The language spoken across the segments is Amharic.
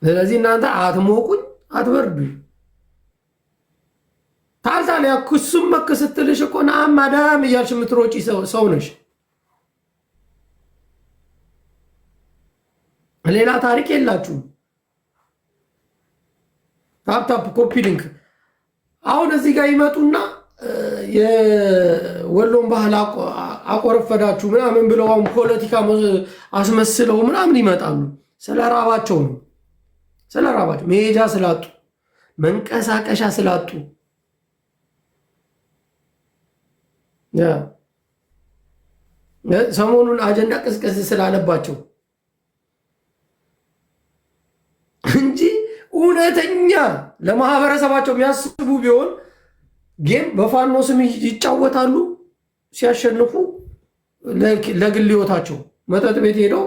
ስለዚህ እናንተ አትሞቁኝ አትበርዱኝ። ታልታሊያ ኩሱም መክ ስትልሽ እኮ ናም ማዳም እያልሽ የምትሮጪ ሰው ነሽ። ሌላ ታሪክ የላችሁም። ታፕታፕ ኮፒ ሊንክ። አሁን እዚህ ጋር ይመጡና የወሎን ባህል አቆረፈዳችሁ ምናምን ብለው አሁን ፖለቲካ አስመስለው ምናምን ይመጣሉ። ስለ ራባቸው ነው። ስለ ራባቸው መሄጃ ስላጡ መንቀሳቀሻ ስላጡ ሰሞኑን አጀንዳ ቅስቅስ ስላለባቸው እንጂ እውነተኛ ለማህበረሰባቸው የሚያስቡ ቢሆን ጌም በፋኖ ስም ይጫወታሉ። ሲያሸንፉ ለግል ህይወታቸው መጠጥ ቤት ሄደው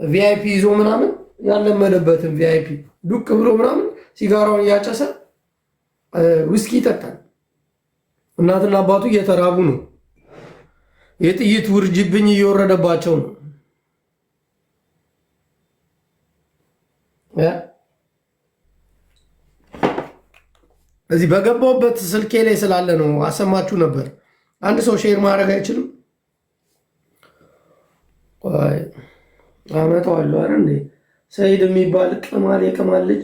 ቪአይፒ ይዞ ምናምን ያለመደበትን ቪአይፒ ዱቅ ብሎ ምናምን ሲጋራውን እያጨሰ ውስኪ ይጠጣል። እናትና አባቱ እየተራቡ ነው። የጥይት ውርጅብኝ እየወረደባቸው ነው። እዚህ በገባውበት ስልኬ ላይ ስላለ ነው አሰማችሁ ነበር። አንድ ሰው ሼር ማድረግ አይችልም? አመጣዋለሁ። አረ እንዴ ሰይድ የሚባል ቅማል የቅማል ልጅ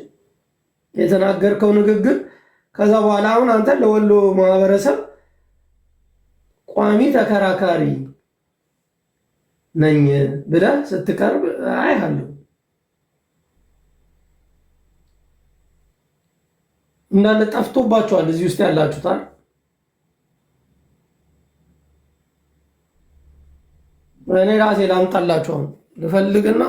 የተናገርከው ንግግር ከዛ በኋላ አሁን አንተ ለወሎ ማህበረሰብ ቋሚ ተከራካሪ ነኝ ብለህ ስትቀርብ አይሃለሁ። እንዳለ ጠፍቶባቸዋል እዚህ ውስጥ ያላችሁታል። እኔ ራሴ ላምጣላችሁ ልፈልግና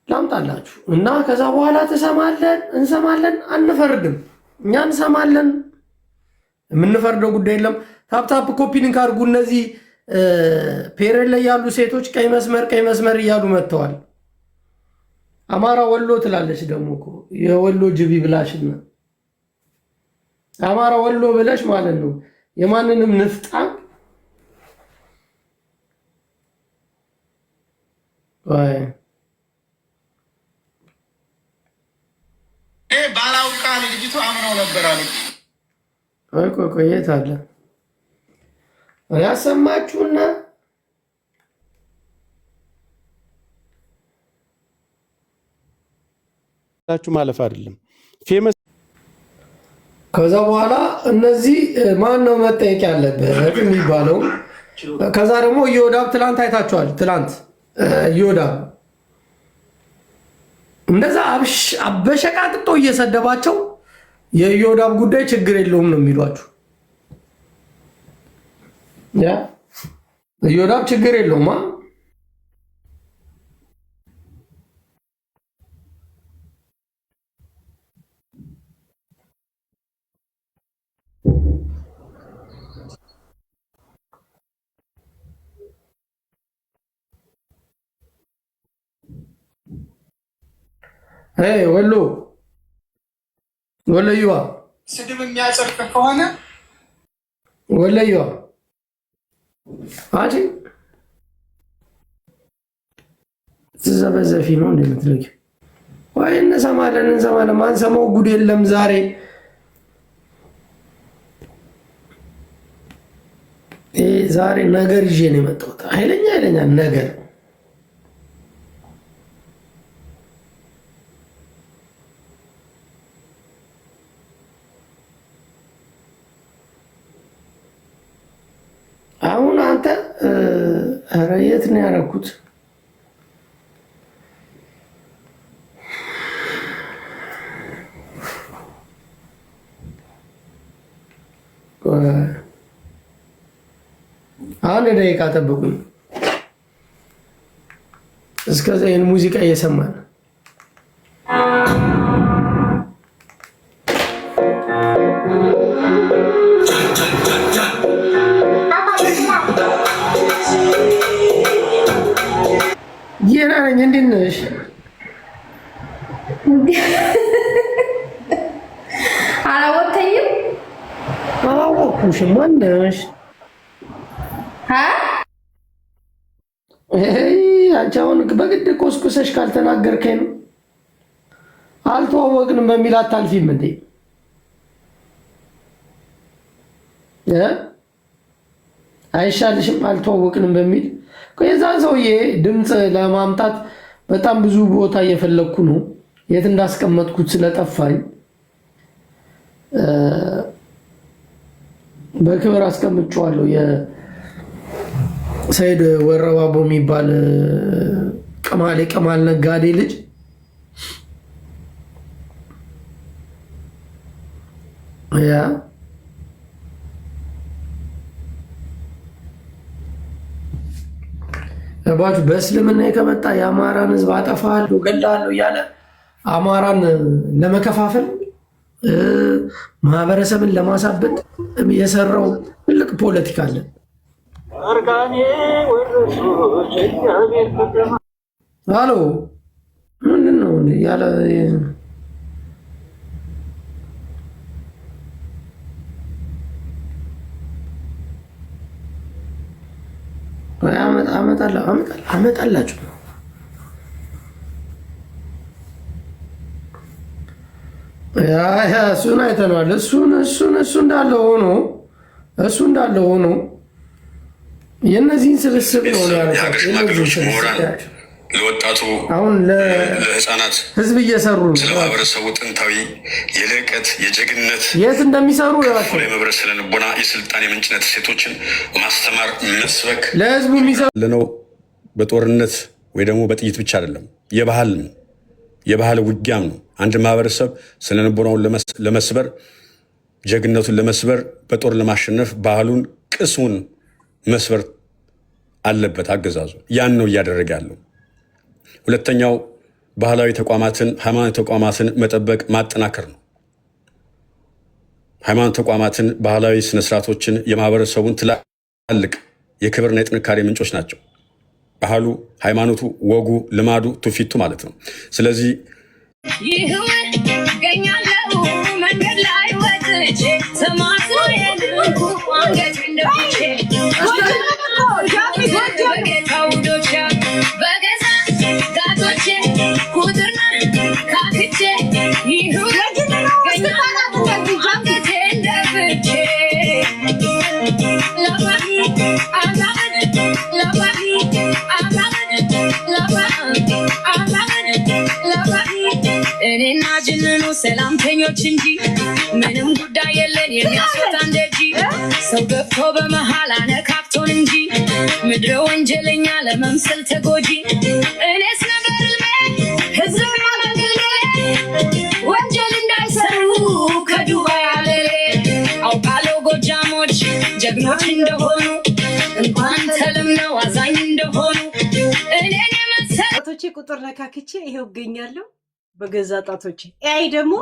ላምጣላችሁ እና ከዛ በኋላ ትሰማለን፣ እንሰማለን፣ አንፈርድም። እኛ እንሰማለን፣ የምንፈርደው ጉዳይ የለም። ታፕታፕ ኮፒ ሊንክ አድርጉ። እነዚህ ፔሬድ ላይ ያሉ ሴቶች ቀይ መስመር እያሉ መጥተዋል። አማራ ወሎ ትላለች ደግሞ እኮ የወሎ ጅቢ ብላሽና አማራ ወሎ ብለሽ ማለት ነው የማንንም ንፍጣም ባላውቃ ልጅቱ አምነው ነበር አሉ። ቆይ የት አለ ያሰማችሁና ማለፍ አይደለም ፌመስ። ከዛ በኋላ እነዚህ ማን ነው መጠየቅ ያለበት የሚባለው? ከዛ ደግሞ ኢዮዳብ ትላንት አይታችኋል። ትላንት ኢዮዳብ እንደዛ አበሸቃቅጦ እየሰደባቸው የኢዮዳብ ጉዳይ ችግር የለውም ነው የሚሏችሁ። ኢዮዳብ ችግር የለውም ወሎይዋ ስድብ የሚያጸድቅ ከሆነ ወሎይዋ አጂ ዘበዘፊ ነው እንደምትለኝ ወይ እንሰማለን። ማንሰማው ጉድ የለም። ዛሬ ነገር ይዤ ነው የመጣሁት። ኃይለኛ ነገር አሁን አንተ ኧረ የት ነው ያደረኩት? አንድ ደቂቃ ጠብቁኝ። እስከዛ ይሄን ሙዚቃ እየሰማን ይራኝ እንዴት ነሽ? አላወቅኝም። አላወቅኩሽም። ማን ነሽ? አንቺ አሁን በግድ ኮስኩሰሽ ካልተናገርከኝ ነው። አልተዋወቅንም በሚል አታልፊም እንዴ? አይሻልሽም? አልተዋወቅንም በሚል የዛን ሰውዬ ድምፅ ለማምጣት በጣም ብዙ ቦታ እየፈለግኩ ነው። የት እንዳስቀመጥኩት ስለጠፋኝ በክብር አስቀምጬዋለሁ። የሰይድ ወረባቦ የሚባል ቅማል ነጋዴ ልጅ ያ ባቹ በእስልምና ከመጣ የአማራን ሕዝብ አጠፋለሁ ገላለሁ እያለ አማራን ለመከፋፈል ማህበረሰብን ለማሳበድ የሰራው ትልቅ ፖለቲካ አለ። አሎ ምንድን ነው ያለ አመጣላችሁ እሱን አይተነዋል። እሱ እንዳለ ሆኖ የእነዚህን ስብስብ ነው ለወጣቱ አሁን ለህፃናት ህዝብ እየሰሩ ነው። ስለ ማህበረሰቡ ጥንታዊ የልዕቀት የጀግንነት የት እንደሚሰሩ የመብረስ ስለንቦና የስልጣን የምንጭነት ሴቶችን ማስተማር መስበክ ለህዝቡ የሚሰለነው በጦርነት ወይ ደግሞ በጥይት ብቻ አይደለም፣ የባህል ውጊያም ነው። አንድ ማህበረሰብ ስለንቦናውን ለመስበር ጀግንነቱን ለመስበር በጦር ለማሸነፍ ባህሉን ቅስሙን መስበር አለበት አገዛዙ። ያን ነው እያደረገ ያለው። ሁለተኛው ባህላዊ ተቋማትን ሃይማኖት ተቋማትን መጠበቅ ማጠናከር ነው። ሃይማኖት ተቋማትን ባህላዊ ስነስርዓቶችን የማህበረሰቡን ትላልቅ የክብርና የጥንካሬ ምንጮች ናቸው። ባህሉ፣ ሃይማኖቱ፣ ወጉ፣ ልማዱ፣ ትውፊቱ ማለት ነው። ስለዚህ ይሁን ገኛለው መንገድ ላይ ወጥቼ ተማቶ የልንኩ አንገት እንደፍቼ በጌታውዶቻ በገዛ ጋቶቼ ቁጥርና ካክቼ ይሁን ገኛለው አንገቴ እንደፍቼ ለባሂ አዛመድ ለባሂ አዛመድ ለባሂ እኔና ጅንኑ ሰላምተኞች እንጂ ምንም ጉዳይ የለን የሚያስወጣን ደጂ ሰው ገብቶ በመሃል አነካክቶን እንጂ ምድረ ወንጀለኛ ለመምሰል ተጎጂ እኔስ ነበር ህዝብ ማገልገሌ ወንጀል እንዳይሰሩ ከዱባይ አለሌ አውቃለው ጎጃሞች ጀግኖች እንደሆኑ እንኳን ተለምነው አዛኝ እንደሆኑ እኔን የመሰለ ቁጥር ነካክቼ ይሄው እገኛለሁ በገዛ ጣቶቼ። አይ ደግሞ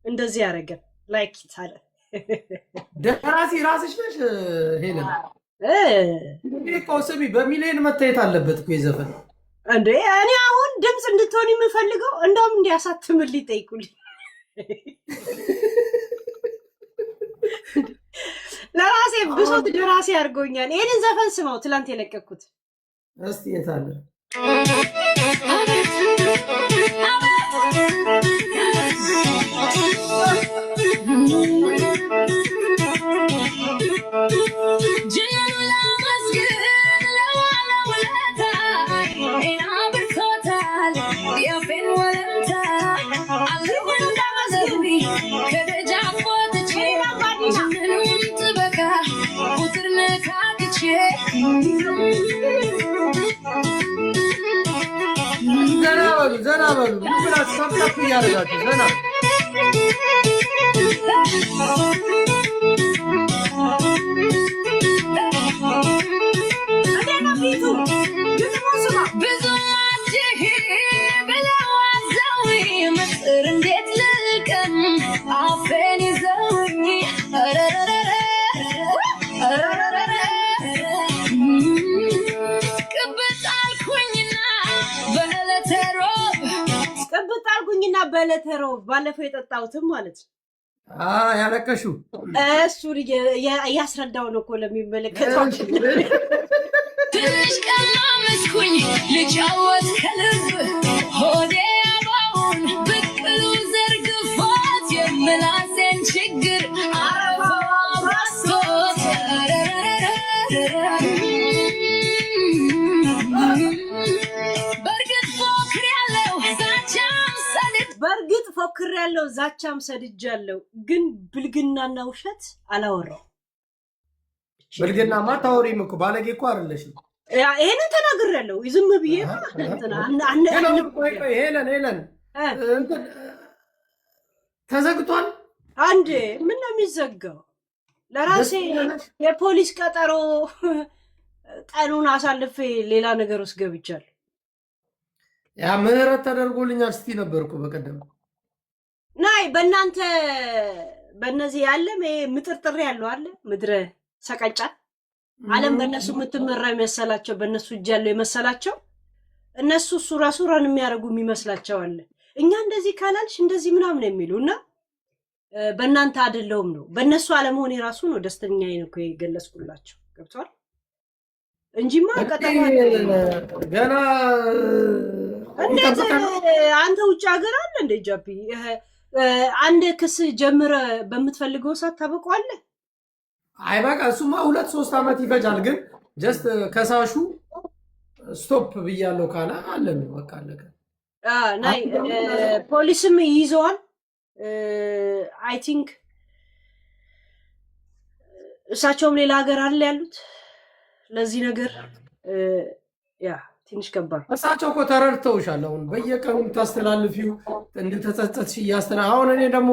እንደዚህ ያደረገ ላይክ ይታለ ደራሲ ራስሽ ነሽ ሄለን ስሚ በሚሊዮን መታየት አለበት እኮ የዘፈን እንዴ። እኔ አሁን ድምፅ እንድትሆን የምፈልገው እንደውም እንዲያሳትምልኝ ጠይቁልኝ። ለራሴ ብሶት ደራሲ አድርጎኛል። ይህንን ዘፈን ስማው ትላንት የለቀኩት እስቲ የት አለ? ዘና በሉ ብላችሁ ታፕታፕ እያደረጋችሁ ዘና እንዴት ልቀም አፌን ይዘውኝ ቅብጣልኩኝና በለተሮ ባለፈው የጠጣሁትም ማለት ያለቀሹ እሱ እያስረዳው ነው እኮ ለሚመለከተው። ትንሽ ቀማመስኩኝ ልጫወት ከልብ ሆዴ አባውን ብቅሉ ያለው ዛቻም ሰድጃለሁ፣ ግን ብልግናና ውሸት አላወራው። ብልግናማ አታወሪም እኮ ባለጌ እኮ አይደለሽም። ይሄንን ተናግሬያለሁ። ዝም ብዬ ሄለን ተዘግቷል። አንዴ ምን ነው የሚዘጋው? ለራሴ የፖሊስ ቀጠሮ ቀኑን አሳልፌ ሌላ ነገር ውስጥ ገብቻለሁ። ያ ምህረት ተደርጎልኛል ስቲ ነበርኩ በቀደም ናይ በእናንተ በእነዚህ ያለ ምጥርጥር ያለው አለ ምድረ ሰቀጫ ዓለም በእነሱ የምትመራ የሚመሰላቸው በእነሱ እጅ ያለው የመሰላቸው እነሱ ሱራ ሱራን የሚያደርጉ የሚመስላቸው አለ። እኛ እንደዚህ ካላልሽ እንደዚህ ምናምን የሚሉና በእናንተ አይደለውም ነው በእነሱ አለመሆን የራሱ ነው ደስተኛ ነው እኮ የገለጽኩላቸው። ገብቷል እንጂማ ቀጠሮ ገና አንተ ውጭ ሀገር አለ እንደ ጃፒ አንድ ክስ ጀምረ በምትፈልገው ሰዓት ታበቀዋለህ። አይ በቃ እሱማ 2-3 አመት ይፈጃል። ግን ጀስት ከሳሹ ስቶፕ ብያለሁ ካለ አለን በቃ አለቀ። ናይ ፖሊስም ይይዘዋል። አይ ቲንክ እሳቸውም ሌላ ሀገር አለ ያሉት ለዚህ ነገር ያ ትንሽ ከባድ። እሳቸው እኮ ተረድተውሻል። አሁን በየቀኑ ታስተላልፊው እንደተጸጸትሽ እያስተና አሁን እኔ ደግሞ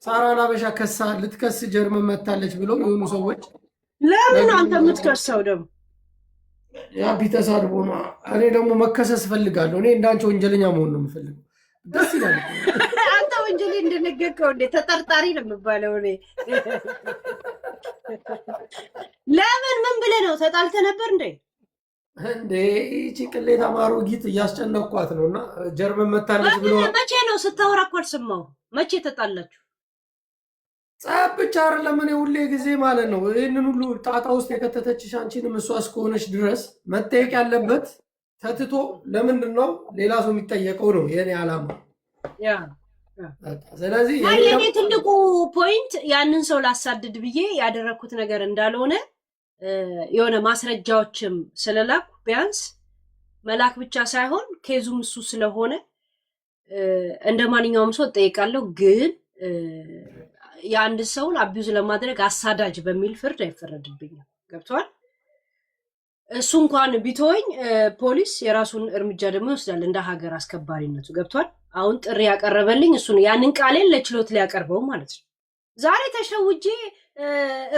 ሳራ ላበሻ ከሳ ልትከስ ጀርመን መታለች ብለው የሆኑ ሰዎች ለምን አንተ የምትከሰው ደግሞ ያ ቢተሳድቦ ነው። እኔ ደግሞ መከሰስ ፈልጋለሁ። እኔ እንዳንቺ ወንጀለኛ መሆን ነው የምፈልገው። ደስ ይላል። አንተ ወንጀል እንደነገርከው እንደ ተጠርጣሪ ነው የምባለው እኔ። ለምን ምን ብለህ ነው? ተጣልተህ ነበር እንዴ? እንዴ እቺ ቅሌት አማሮጊት እያስጨነቅኳት ነውና ጀርመን መታለች ብሎ መቼ ነው ስታወራ እኮ አልሰማሁም። መቼ ተጣላችሁ? ጸብ ብቻ አይደለም። እኔ ሁሌ ጊዜ ማለት ነው ይህንን ሁሉ ጣጣ ውስጥ የከተተችሽ አንቺንም እሷ እስከሆነች ድረስ መጠየቅ ያለበት ተትቶ ለምንድን ነው ሌላ ሰው የሚጠየቀው ነው የኔ ዓላማ። ያ ስለዚህ የኔ ትልቁ ፖይንት ያንን ሰው ላሳድድ ብዬ ያደረኩት ነገር እንዳልሆነ የሆነ ማስረጃዎችም ስለላኩ ቢያንስ መላክ ብቻ ሳይሆን ኬዙም እሱ ስለሆነ እንደ ማንኛውም ሰው እጠይቃለሁ። ግን የአንድ ሰውን አቢዩዝ ለማድረግ አሳዳጅ በሚል ፍርድ አይፈረድብኝም። ገብቷል? እሱ እንኳን ቢተወኝ ፖሊስ የራሱን እርምጃ ደግሞ ይወስዳል እንደ ሀገር አስከባሪነቱ። ገብቷል? አሁን ጥሪ ያቀረበልኝ እሱ ነው። ያንን ቃሌን ለችሎት ሊያቀርበው ማለት ነው። ዛሬ ተሸውጄ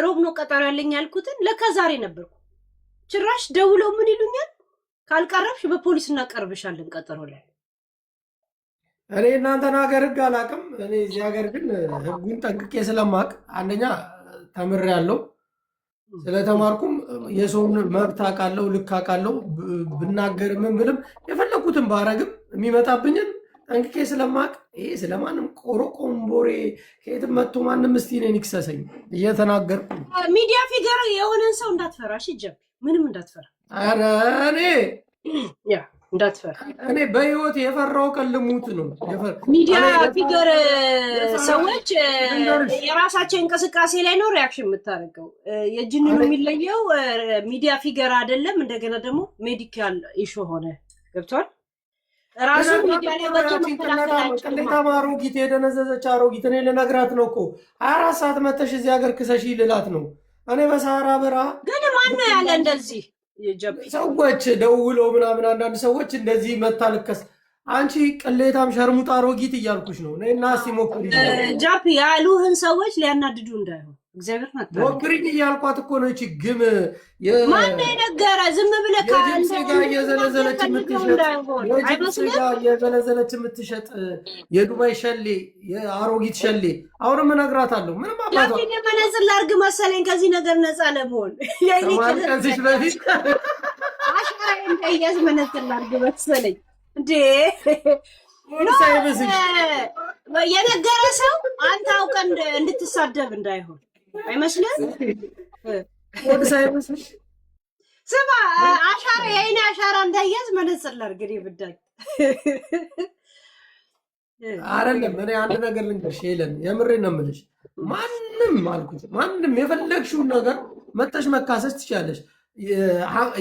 ሮብ ነው ቀጠሮ ያለኝ ያልኩትን ለካ ዛሬ ነበርኩ። ጭራሽ ደውለው ምን ይሉኛል? ካልቀረብሽ በፖሊስ እናቀርብሻለን ቀጠሮ ላይ። እኔ እናንተን ሀገር ህግ አላውቅም። እኔ እዚህ ሀገር ግን ህጉን ጠንቅቄ ስለማቅ አንደኛ ተምሬያለሁ። ስለተማርኩም የሰውን መብት አውቃለሁ፣ ልክ አውቃለሁ። ብናገር ምን ብልም የፈለኩትን ባረግም የሚመጣብኝን ጠንቅቄ ስለማቅ ይሄ ስለማንም ቆሮቆምቦሬ ከየትም መጥቶ ማንም እስቲ እኔን ይክሰሰኝ እየተናገርኩ ሚዲያ ፊገር የሆነን ሰው እንዳትፈራ። እሺ ጀብ ምንም እንዳትፈራ። ኧረ እኔ ያ እንዳትፈራ። እኔ በህይወት የፈራው ቀን ልሙት ነው። ሚዲያ ፊገር ሰዎች የራሳቸው እንቅስቃሴ ላይ ነው ሪያክሽን የምታደርገው። የጅንኑ የሚለየው ሚዲያ ፊገር አይደለም። እንደገና ደግሞ ሜዲካል ኢሹ ሆነ። ገብቷል? ራሱ ሚዲያ ላይ ወጥቶ ቅሌታማ አሮጊት የደነዘዘች አሮጊት እኔ ልነግራት ነው እኮ 24 ሰዓት መተሽ እዚህ ሀገር ክሰሽ ልላት ነው። እኔ በሰሃራ በረሃ ግን ማን ነው ያለ እንደዚህ ሰዎች ደውለው ምናምን አንዳንድ ሰዎች እንደዚህ መታልከስ አንቺ ቅሌታም ሸርሙጣ አሮጊት እያልኩሽ ነው። ነይና እስቲ ሞክሪ ጃፒ ያሉህን ሰዎች ሊያናድዱ እንዳይሆን እግዚአብሔር ናት። ሞክሪኝ እያልኳት እኮ ነው። እቺ ግም ማን ነገረ? ዝም ብለህ ከአንተ ጋር እየዘለዘለች የምትሸጥ የዱባይ ሸሌ የአሮጊት ሸሌ አሁንም እነግራታለሁ። ምንም አባቷ መነጽር ላድርግ መሰለኝ ከዚህ ነገር ነፃ ለመሆን ከዚህ በፊት አሻራ እንዳያዝ መነጽር ላድርግ መሰለኝ እንዴ የነገረ ሰው አንተ አውቀህ እንድትሳደብ እንዳይሆን አይመስልም? ወደ ሳይመስልሽ ስማ፣ አሻራ የኔ አሻራ እንዳያዝ መነጽር ላድርግ ብዳኝ አይደለም። እኔ አንድ ነገር ልንገርሽ ሄለን፣ የምሬን ነው የምልሽ። ማንም አልኩት ማንም የፈለግሽውን ነገር መተሽ መካሰስ ትችያለሽ።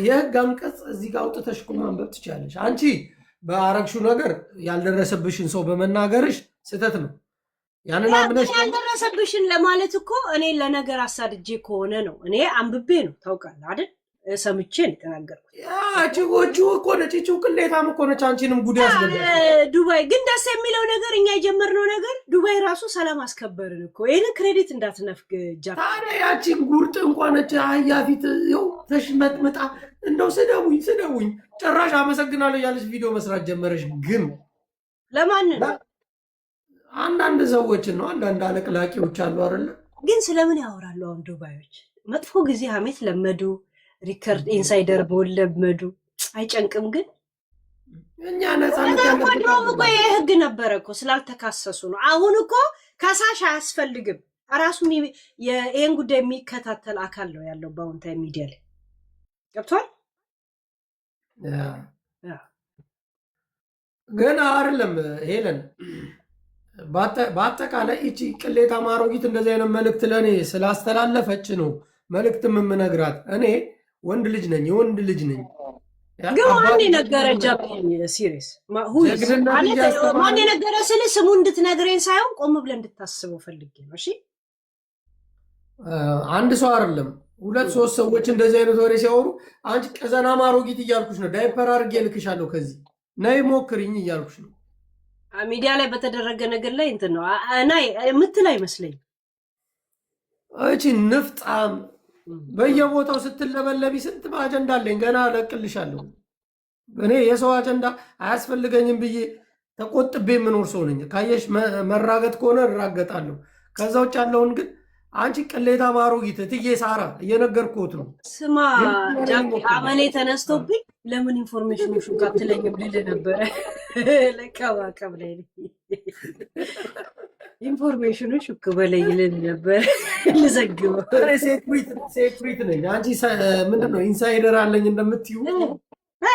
የህግ አንቀጽ እዚህ ጋር አውጥተሽ እኮ ማንበብ ትችያለሽ። አንቺ በአረግሽው ነገር ያልደረሰብሽን ሰው በመናገርሽ ስህተት ነው። ያንን አምነሽ ያልደረሰብሽን ለማለት እኮ እኔ ለነገር አሳድጄ ከሆነ ነው። እኔ አንብቤ ነው ታውቃለህ አይደል? ሰምቼ ነው የተናገርኩት። ቺዎቹ እኮ ነች ቅሌታም እኮ ነች። አንቺንም ጉድ ያስገባል። ዱባይ ግን ደስ የሚለው ነገር እኛ የጀመርነው ነገር ዱባይ ራሱ ሰላም አስከበርን እኮ። ይሄንን ክሬዲት እንዳትነፍግ ጃ። ታዲያ ያቺን ጉርጥ እንኳን ነች አህያ ፊት ይኸው ተሽመጥምጣ እንደው ስደቡኝ ጭራሽ አመሰግናለሁ ያለች ቪዲዮ መስራት ጀመረሽ። ግን ለማን ነው? አንዳንድ ሰዎችን ነው። አንዳንድ አለቅላቂዎች አሉ አይደለ? ግን ስለምን ያወራሉ አሁን ዱባዮች? መጥፎ ጊዜ ሀሜት ለመዱ። ሪከርድ ኢንሳይደር በወለመዱ አይጨንቅም። ግን እኛ ነፃነት ያለበት እኮ የህግ ነበረ እኮ ስላልተካሰሱ ነው። አሁን እኮ ከሳሽ አያስፈልግም። ራሱ ይሄን ጉዳይ የሚከታተል አካል ነው ያለው በአሁንታዊ ሚዲያ ላይ ገብቷል። ግን አይደለም ሄለን በአጠቃላይ እቺ ቅሌታም አሮጊት እንደዚህ አይነት መልእክት ለእኔ ስላስተላለፈች ነው መልእክት የምነግራት። እኔ ወንድ ልጅ ነኝ፣ የወንድ ልጅ ነኝ። ግን ማን የነገረ ጃፓን ሲሪየስ ማን የነገረ ስለ ስሙ እንድትነግረኝ ሳይሆን ቆም ብለህ እንድታስበው ፈልጌ ነው። እሺ አንድ ሰው አይደለም 2-3 ሰዎች እንደዚህ አይነት ወሬ ሲያወሩ አንቺ ቀዘናም አሮጊት እያልኩሽ ነው። ዳይፐር አድርጌ እልክሻለሁ ከዚህ ነይ ሞክሪኝ እያልኩሽ ነው። ሚዲያ ላይ በተደረገ ነገር ላይ እንትን ነው እና የምትል አይመስለኝ። እቺ ንፍጣም በየቦታው ስትለበለቢ ስንት አጀንዳ አለኝ ገና እለቅልሻለሁ። እኔ የሰው አጀንዳ አያስፈልገኝም ብዬ ተቆጥቤ የምኖር ሰው ነኝ። ካየሽ መራገጥ ከሆነ እራገጣለሁ። ከዛ ውጭ ያለውን ግን አንቺ ቅሌታም አሮጊት እትዬ ሳራ እየነገርኩት ነው። ስማ አመሌ ተነስቶብኝ ለምን ኢንፎርሜሽን ሹክ አትለኝም ልልህ ነበረ። ለቀባቀብ ላይ ኢንፎርሜሽኑ ሹክ በለኝ ልል ነበር ልዘግበው። ሴክሪት ነኝ። አንቺ ምንድን ነው ኢንሳይደር አለኝ እንደምትዩ?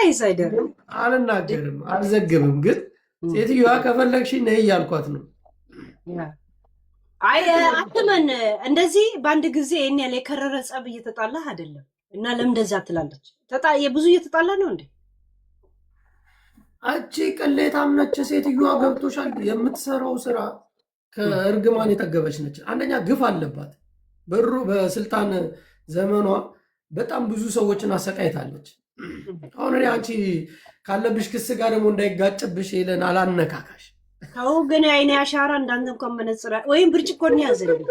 ኢንሳይደር አልናገርም አልዘግብም። ግን ሴትዮዋ ከፈለግሽ ነይ እያልኳት ነው። አይ አትመን እንደዚህ በአንድ ጊዜ ይሄን ያለ የከረረ ጸብ እየተጣላህ አይደለም። እና ለምን እንደዛ ትላለች? ብዙ እየተጣላ ነው እንዴ? አቺ ቅሌታም ነች ሴትዮዋ። ገብቶሻል? የምትሰራው ስራ ከእርግማን የጠገበች ነች። አንደኛ ግፍ አለባት። በስልጣን ዘመኗ በጣም ብዙ ሰዎችን አሰቃይታለች። አሁን እኔ አንቺ ካለብሽ ክስ ጋር ደግሞ እንዳይጋጭብሽ ይለን አላነካካሽ። አዎ ግን አይኔ አሻራ እንዳንተ እንኳን መነጽር ወይም ብርጭቆ ነው ያዘልኝ።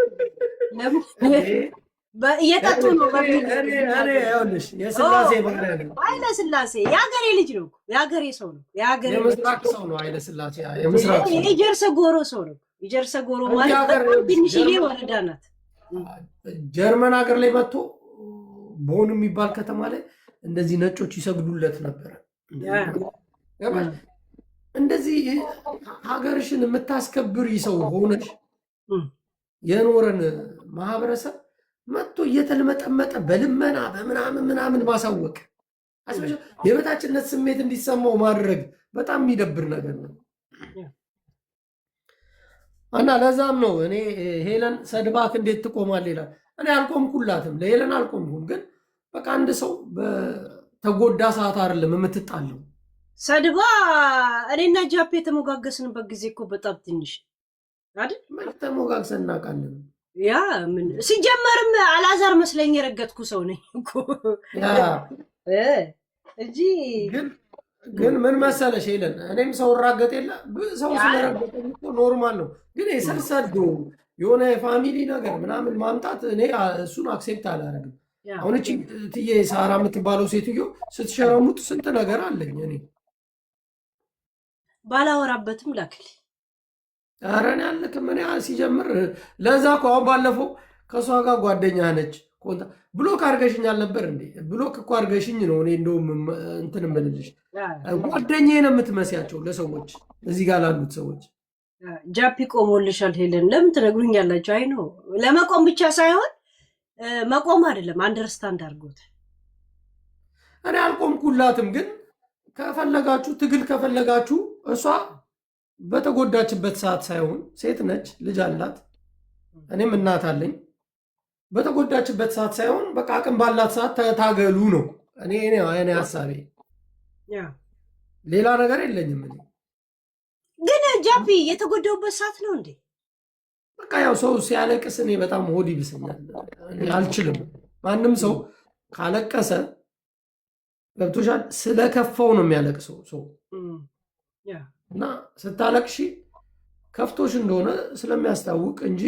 እየጠጡ ነው ይኸውልሽ፣ የስላሴ ባሪያ ነው። ኃይለ ስላሴ የሀገሬ ልጅ ነው፣ የሀገሬ ሰው ነው፣ የምስራቅ ሰው ነው። ኃይለ ስላሴ የምስራቅ ሰው፣ የጀርሰ ጎሮ ሰው ነው። የጀርሰ ጎሮ ማለት ትንሽዬ ወረዳ ናት። ጀርመን ሀገር ላይ መጥቶ ቦን የሚባል ከተማ ላይ እንደዚህ ነጮች ይሰግዱለት ነበረ። እንደዚህ ሀገርሽን የምታስከብር ሰው ሆነሽ የኖረን ማህበረሰብ መጥቶ እየተልመጠመጠ በልመና በምናምን ማሳወቅ የበታችነት ስሜት እንዲሰማው ማድረግ በጣም የሚደብር ነገር ነው። እና ለዛም ነው እኔ ሄለን ሰድባክ እንዴት ትቆማል ይላል። እኔ አልቆምኩላትም፣ ለሄለን አልቆምኩም። ግን በቃ አንድ ሰው በተጎዳ ሰዓት አይደለም የምትጣለው። ሰድባ እኔና ጃፔ የተሞጋገስንበት ጊዜ እኮ በጣም ትንሽ አይደል? ተሞጋግሰን እናውቃለን። ያ ምን ሲጀመርም አላዛር መስለኝ የረገጥኩ ሰው ነኝ እኮ እንጂ። ግን ምን መሰለሽ ሄለን፣ እኔም ሰው ራገጥ የለ ሰው ስለረገጠ እኮ ኖርማል ነው። ግን የሰርሰዶ የሆነ የፋሚሊ ነገር ምናምን ማምጣት እኔ እሱን አክሴፕት አላደርግም። አሁን እቺ ትዬ ሳራ የምትባለው ሴትዮ ስትሸረሙት ስንት ነገር አለኝ እኔ ባላወራበትም ላክል አረን ያለክ ምን ሲጀምር ለዛ እኮ አሁን ባለፈው ከሷ ጋር ጓደኛ ነች ብሎክ አድርገሽኛል ነበር እንዴ? ብሎክ እኮ አድርገሽኝ ነው። እኔ እንደውም እንትን እምልልሽ ጓደኛዬ ነው የምትመስያቸው ለሰዎች፣ እዚህ ጋር ላሉት ሰዎች። ጃፒ ቆሞልሻል ሄለን ለምን ትነግሩኛላችሁ? አይ ነው ለመቆም ብቻ ሳይሆን መቆም አይደለም አንደርስታንድ አድርጎት። እኔ አልቆምኩላትም። ግን ከፈለጋችሁ ትግል ከፈለጋችሁ እሷ በተጎዳችበት ሰዓት ሳይሆን ሴት ነች፣ ልጅ አላት፣ እኔም እናት አለኝ። በተጎዳችበት ሰዓት ሳይሆን በቃ አቅም ባላት ሰዓት ታገሉ ነው እኔ ሀሳቤ። ሌላ ነገር የለኝም። እኔ ግን ጃፒ የተጎዳውበት ሰዓት ነው እንዴ? በቃ ያው ሰው ሲያለቅስ እኔ በጣም ሆድ ይብሰኛል። እኔ አልችልም። ማንም ሰው ካለቀሰ ገብቶሻል፣ ስለከፋው ነው የሚያለቅሰው ሰው እና ስታለቅሺ ከፍቶሽ እንደሆነ ስለሚያስታውቅ እንጂ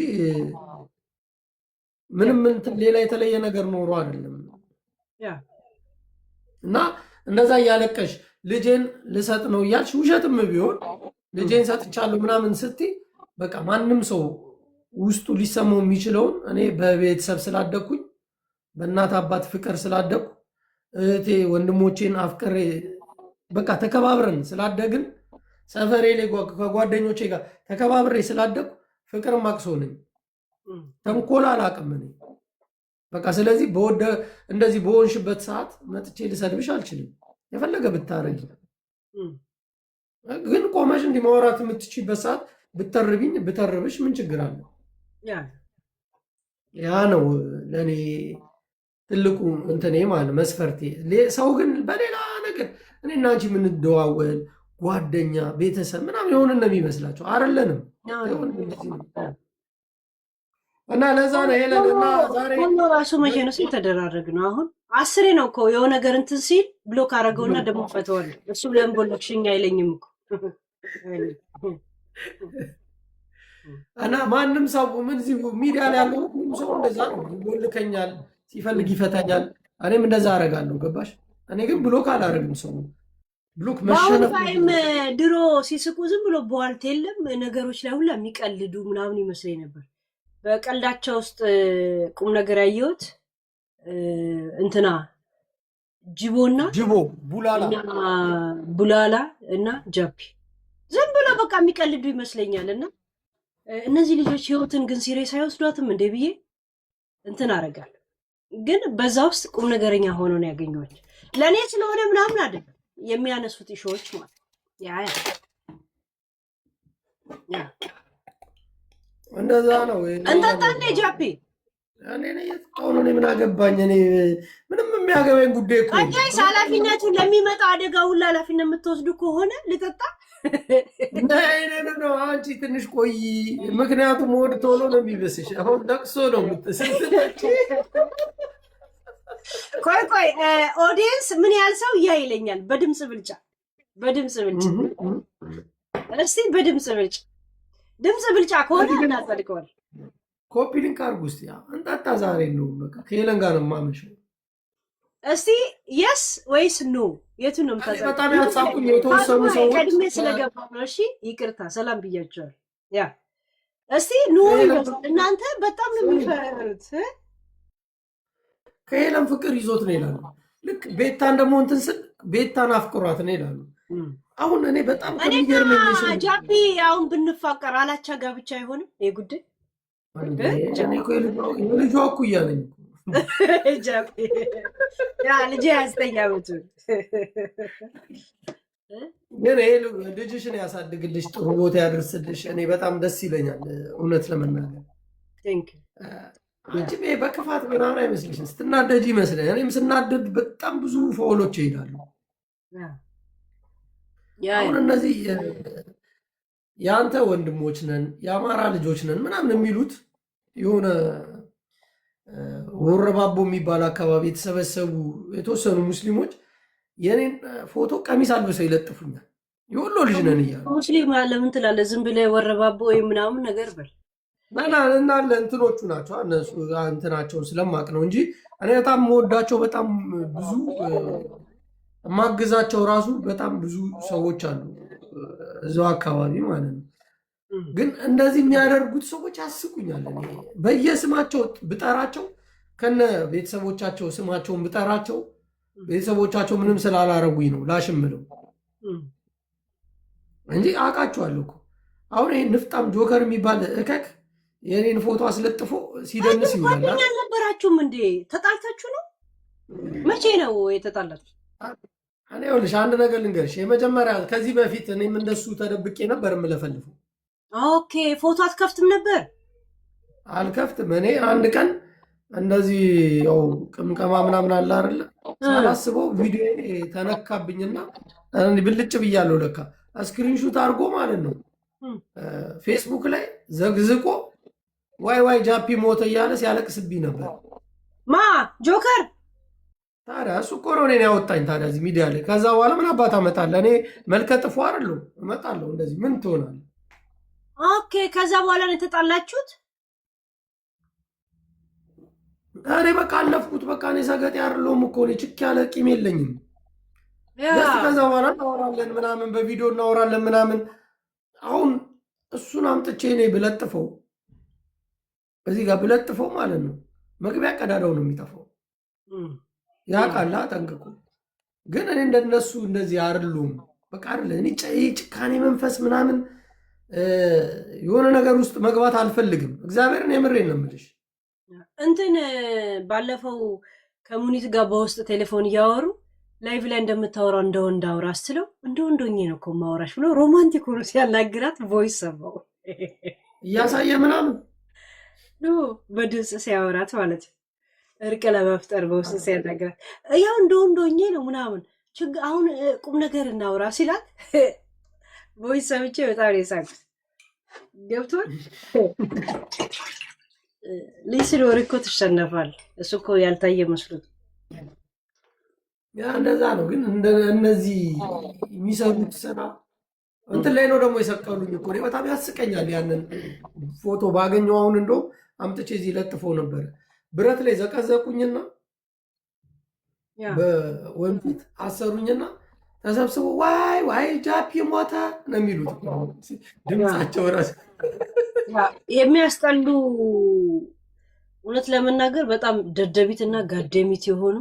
ምንም እንትን ሌላ የተለየ ነገር ኖሮ አይደለም። እና እንደዛ እያለቀሽ ልጄን ልሰጥ ነው እያልሽ ውሸትም ቢሆን ልጄን ሰጥቻለሁ ምናምን ስትይ በቃ ማንም ሰው ውስጡ ሊሰማው የሚችለውን እኔ በቤተሰብ ስላደግኩኝ በእናት አባት ፍቅር ስላደግኩ እህቴ ወንድሞቼን አፍቅሬ በቃ ተከባብረን ስላደግን ሰፈሬ ላይ ከጓደኞቼ ጋር ተከባብሬ ስላደግኩ ፍቅር ማቅሰው ነኝ። ተንኮል አላቅም እኔ በቃ። ስለዚህ እንደዚህ በሆንሽበት ሰዓት መጥቼ ልሰድብሽ አልችልም። የፈለገ ብታረጊ ግን ቆመሽ እንዲህ ማውራት የምትችይበት ሰዓት ብተርብኝ ብተርብሽ ምን ችግር አለ? ያ ነው ለእኔ ትልቁ እንትኔ ማለት መስፈርቴ። ሰው ግን በሌላ ነገር እኔ እና አንቺ የምንደዋወል ጓደኛ ቤተሰብ ምናምን የሆነ ነው የሚመስላቸው አይደለንም። እና ለዛ ነው ሄለንና ዛሬ ራሱ መቼ ነው ሲተደራረግ ነው። አሁን 10 ነው እኮ የሆነ ነገር እንትን ሲል ብሎክ አደረገውና ደግሞ ፈተዋል። እሱ ለምን ቦለክሽኝ አይለኝም እኮ እና ማንም ሰው ምን እዚህ ሚዲያ ላይ ያለው ሁሉም ሰው እንደዛ ነው። ይቦልከኛል፣ ሲፈልግ ይፈታኛል። እኔም እንደዛ አደርጋለሁ። ገባሽ? እኔ ግን ብሎክ አላደርግም። ሰው ብሎክ መሸነፍ ድሮ ሲስቁ ዝም ብሎ በዋልት የለም ነገሮች ላይ ሁላ የሚቀልዱ ምናምን ይመስለኝ ነበር። በቀልዳቸው ውስጥ ቁም ነገር ያየሁት እንትና ጅቦ ቡላላ እና ጃፒ ዝም ብሎ በቃ የሚቀልዱ ይመስለኛል። እና እነዚህ ልጆች ህይወትን ግን ሲሪየስ አይወስዷትም እንዴ ብዬ እንትን አደርጋለሁ። ግን በዛ ውስጥ ቁም ነገረኛ ሆኖ ነው ያገኘኋቸው። ለእኔ ስለሆነ ምናምን አይደለም የሚያነሱት ሾዎች ማለት ያ እንደዛ ነው። እንጠጣ እንደ ጃፒ እኔ ምን አገባኝ? እኔ ምንም የሚያገባኝ ጉዳይ እኮ አንቺስ ኃላፊነቱን ለሚመጣ አደጋ ሁሉ ኃላፊነት የምትወስዱ ከሆነ ልጠጣ ነው። አንቺ ትንሽ ቆይ፣ ምክንያቱም ወድ ቶሎ ነው የሚበስሽ። አሁን ለቅሶ ነው የምትስልት። ቆይ ኦዲየንስ ምን ያህል ሰው ይለኛል? በድምፅ ብልጫ እስቲ ድምፅ ብልጫ ከሆነ እናጸድቀዋል። ኮፒ ሊንክ አድርጉ እስቲ። እንጠጣ ዛሬ ነው በቃ ከሄለን ጋር ነው የማመሸው። እስቲ የስ ወይስ ኖ የቱን ነው የምታጸድቀው? በጣም ያሳቁኝ የተወሰኑ ሰዎች ቀድሜ ስለገባሁ ነው። እሺ ይቅርታ፣ ሰላም ብያቸዋል። ያ እስቲ ኖ እናንተ በጣም ነው የሚፈሩት። ከሄለን ፍቅር ይዞት ነው ይላሉ። ልክ ቤታን ደግሞ እንትን ስል ቤታን አፍቅሯት ነው ይላሉ። አሁን እኔ በጣም ከሚገርመኝ ጃፒ አሁን ብንፋቀር አላቻ ጋብቻ አይሆንም ይሄ ጉዳይ። ልጇ እኩያ ነኝ ጃፒ ያ ልጄ 29 ዓመቱ ግን ይሄ ልጅሽን ያሳድግልሽ፣ ጥሩ ቦታ ያደርስልሽ። እኔ በጣም ደስ ይለኛል እውነት ለመናገር። አንቺ በክፋት ምናምን አይመስልሽም? ስትናደጅ ይመስለኝ። እኔም ስናደድ በጣም ብዙ ፋውሎች ይሄዳሉ። አሁን እነዚህ የአንተ ወንድሞች ነን የአማራ ልጆች ነን ምናምን የሚሉት የሆነ ወረባቦ የሚባል አካባቢ የተሰበሰቡ የተወሰኑ ሙስሊሞች የኔን ፎቶ ቀሚስ አልብሰው ይለጥፉኛል። የወሎ ልጅ ነን እያሉ ሙስሊም ለምን ትላለህ? ዝም ብለህ ወረባቦ ወይ ምናምን ነገር በል እናለ እንትኖቹ ናቸው። እነሱ እንትናቸውን ስለማቅ ነው እንጂ እኔ በጣም የምወዳቸው በጣም ብዙ ማግዛቸው ራሱ በጣም ብዙ ሰዎች አሉ እዛው አካባቢ ማለት ነው። ግን እንደዚህ የሚያደርጉት ሰዎች ያስቁኛል። በየስማቸው ብጠራቸው ከነ ቤተሰቦቻቸው ስማቸውን ብጠራቸው ቤተሰቦቻቸው ምንም ስላላረጉኝ ነው ላሽምለው እንጂ አውቃቸዋለሁ እኮ። አሁን ይሄ ንፍጣም ጆከር የሚባል እከክ የኔን ፎቶ አስለጥፎ ሲደንስ ይውላል። አልነበራችሁም እንዴ? ተጣልታችሁ ነው? መቼ ነው የተጣላችሁ? እኔ ይኸውልሽ አንድ ነገር ልንገርሽ። የመጀመሪያ ከዚህ በፊት እኔም እንደሱ ተደብቄ ነበር የምለፈልፈው። ኦኬ ፎቶ አትከፍትም ነበር? አልከፍትም። እኔ አንድ ቀን እንደዚህ ያው ቅምቀማ ምናምን አለ አይደለ? ሳላስበው ቪዲዮ ተነካብኝና ብልጭ ብያለሁ። ለካ ስክሪንሹት አድርጎ ማለት ነው ፌስቡክ ላይ ዘግዝቆ ዋይ ጃፒ ሞተ እያለ ሲያለቅስብኝ ነበር። ማ ጆከር ታዲያ እሱ እኮ ነው እኔን ያወጣኝ ታዲያ እዚህ ሚዲያ ላይ። ከዛ በኋላ ምን አባት አመጣለሁ እኔ መልከ ጥፉ አይደለሁ እመጣለሁ እንደዚህ ምን ትሆናለህ? ኦኬ ከዛ በኋላ ነው የተጣላችሁት? እኔ በቃ አለፍኩት። በቃ እኔ ሰገጤ አይደለሁም እኮ እኔ ችክ ያለ ቂም የለኝም። ከዛ በኋላ እናወራለን ምናምን በቪዲዮ እናወራለን ምናምን። አሁን እሱን አምጥቼ እኔ ብለጥፈው እዚህ ጋር ብለጥፈው ማለት ነው መግቢያ ቀዳዳው ነው የሚጠፋው። ያ ቃላ ጠንቅቁ። ግን እኔ እንደነሱ እንደዚህ አይደሉም። በቃ አይደለ እኔ ጭካኔ መንፈስ ምናምን የሆነ ነገር ውስጥ መግባት አልፈልግም። እግዚአብሔርን የምሬን ነው የምልሽ። እንትን ባለፈው ከሙኒት ጋር በውስጥ ቴሌፎን እያወሩ ላይቭ ላይ እንደምታወራው እንደ ወንድ አውራ ስትለው እንደ ወንዶኜ ነው እኮ ማውራሽ ብሎ ሮማንቲክ ሆኖ ሲያናግራት ቮይስ ሰማው እያሳየ ምናምን በድምፅ ሲያወራት ማለት እርቅ ለመፍጠር በውስጥ ሲያናግራት ያው እንደ ወንዶኜ ነው ምናምን አሁን ቁም ነገር እናውራ ሲላት ቮይስ ሰምቼ በጣም ነው የሳቅሁት። ገብቶሃል? ሊስኖር እኮ ትሸነፋል። እሱ እኮ ያልታየ መስሎት ያ እንደዛ ነው። ግን እነዚህ የሚሰሩት ስራ እንትን ላይ ነው ደግሞ የሰቀሉኝ እኮ በጣም ያስቀኛል። ያንን ፎቶ ባገኘው አሁን እንደው አምጥቼ እዚህ ለጥፎ ነበር። ብረት ላይ ዘቀዘቁኝና በወንፊት አሰሩኝና ተሰብስቦ ዋይ ጃፒ ሞተ ነው የሚሉት ድምፃቸው ራስ የሚያስጠሉ። እውነት ለመናገር በጣም ደደቢትና ጋደሚት የሆኑ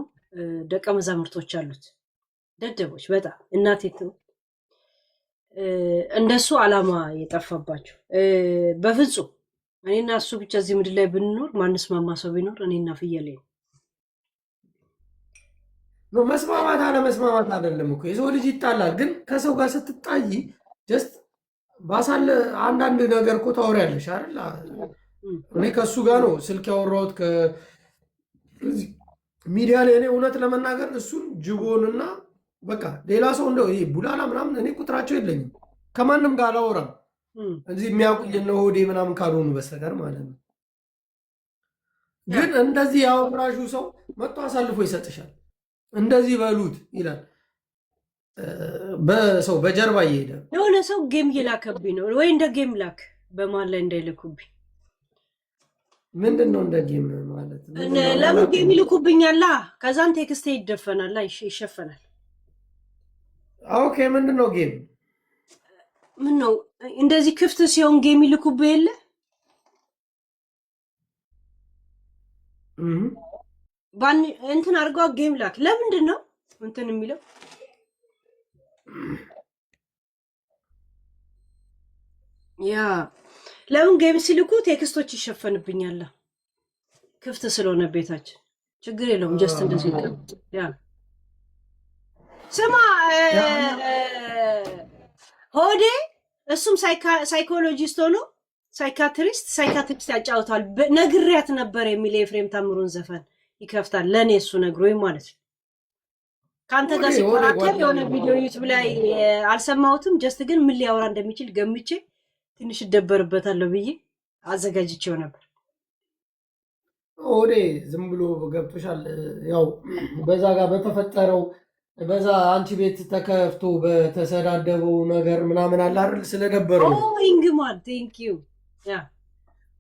ደቀ መዛሙርቶች አሉት። ደደቦች በጣም እናቴት እንደሱ ዓላማ የጠፋባቸው በፍጹም። እኔና እሱ ብቻ እዚህ ምድር ላይ ብንኖር ማንስማማ ሰው ቢኖር እኔና ፍየሌ ነው። መስማማት አለመስማማት አይደለም እኮ የሰው ልጅ ይጣላል። ግን ከሰው ጋር ስትጣይ ጀስት ባሳለ አንዳንድ ነገር እኮ ታወሪያለሽ አይደል? እኔ ከእሱ ጋር ነው ስልክ ያወራሁት ሚዲያ ላይ። እኔ እውነት ለመናገር እሱን ጅቦንና በቃ ሌላ ሰው እንደው ይሄ ቡላላ ምናምን እኔ ቁጥራቸው የለኝም። ከማንም ጋር አላወራም እዚህ የሚያውቁኝ እነ ሆዴ ምናምን ካልሆኑ በስተቀር ማለት ነው። ግን እንደዚህ ያወራሹ ሰው መጥቶ አሳልፎ ይሰጥሻል። እንደዚህ በሉት ይላል በሰው በጀርባ እየሄደ የሆነ ሰው ጌም እየላከብኝ ነው ወይ እንደ ጌም ላክ በማን ላይ እንዳይልኩብኝ። ምንድን ነው እንደ ጌም ማለት? ለምን ጌም ይልኩብኛላ? ከዛን ቴክስቴ ይደፈናል ይሸፈናል። ኦኬ ምንድን ነው ጌም? ምን ነው እንደዚህ ክፍት ሲሆን ጌም ይልኩብህ የለ እንትን አድርገው ጌም ላክ። ለምንድን ነው እንትን የሚለው? ያ ለምን ጌም ሲልኩ ቴክስቶች ይሸፈንብኛል ክፍት ስለሆነ ቤታችን። ችግር የለውም ጀስት እንደዚህ ነው። ያ ስማ ሆዴ እሱም ሳይኮሎጂስት ሆኖ ሳይካትሪስት ያጫውታል። ነግሬያት ነበር የሚል የኤፍሬም ታምሩን ዘፈን ይከፍታል ለእኔ እሱ ነግሮኝ ማለት ነው። ከአንተ ጋር ሲቆራከር የሆነ ቪዲዮ ዩቱብ ላይ አልሰማሁትም። ጀስት ግን ምን ሊያወራ እንደሚችል ገምቼ ትንሽ እደበርበታለሁ ብዬ አዘጋጅቼው ነበር። ሆዴ ዝም ብሎ ገብቶሻል። ያው በዛ ጋር በተፈጠረው በዛ አንቺ ቤት ተከፍቶ በተሰዳደበው ነገር ምናምን አለ አይደል? ስለደበረው ኢንግማን ቴንክ ዩ ያ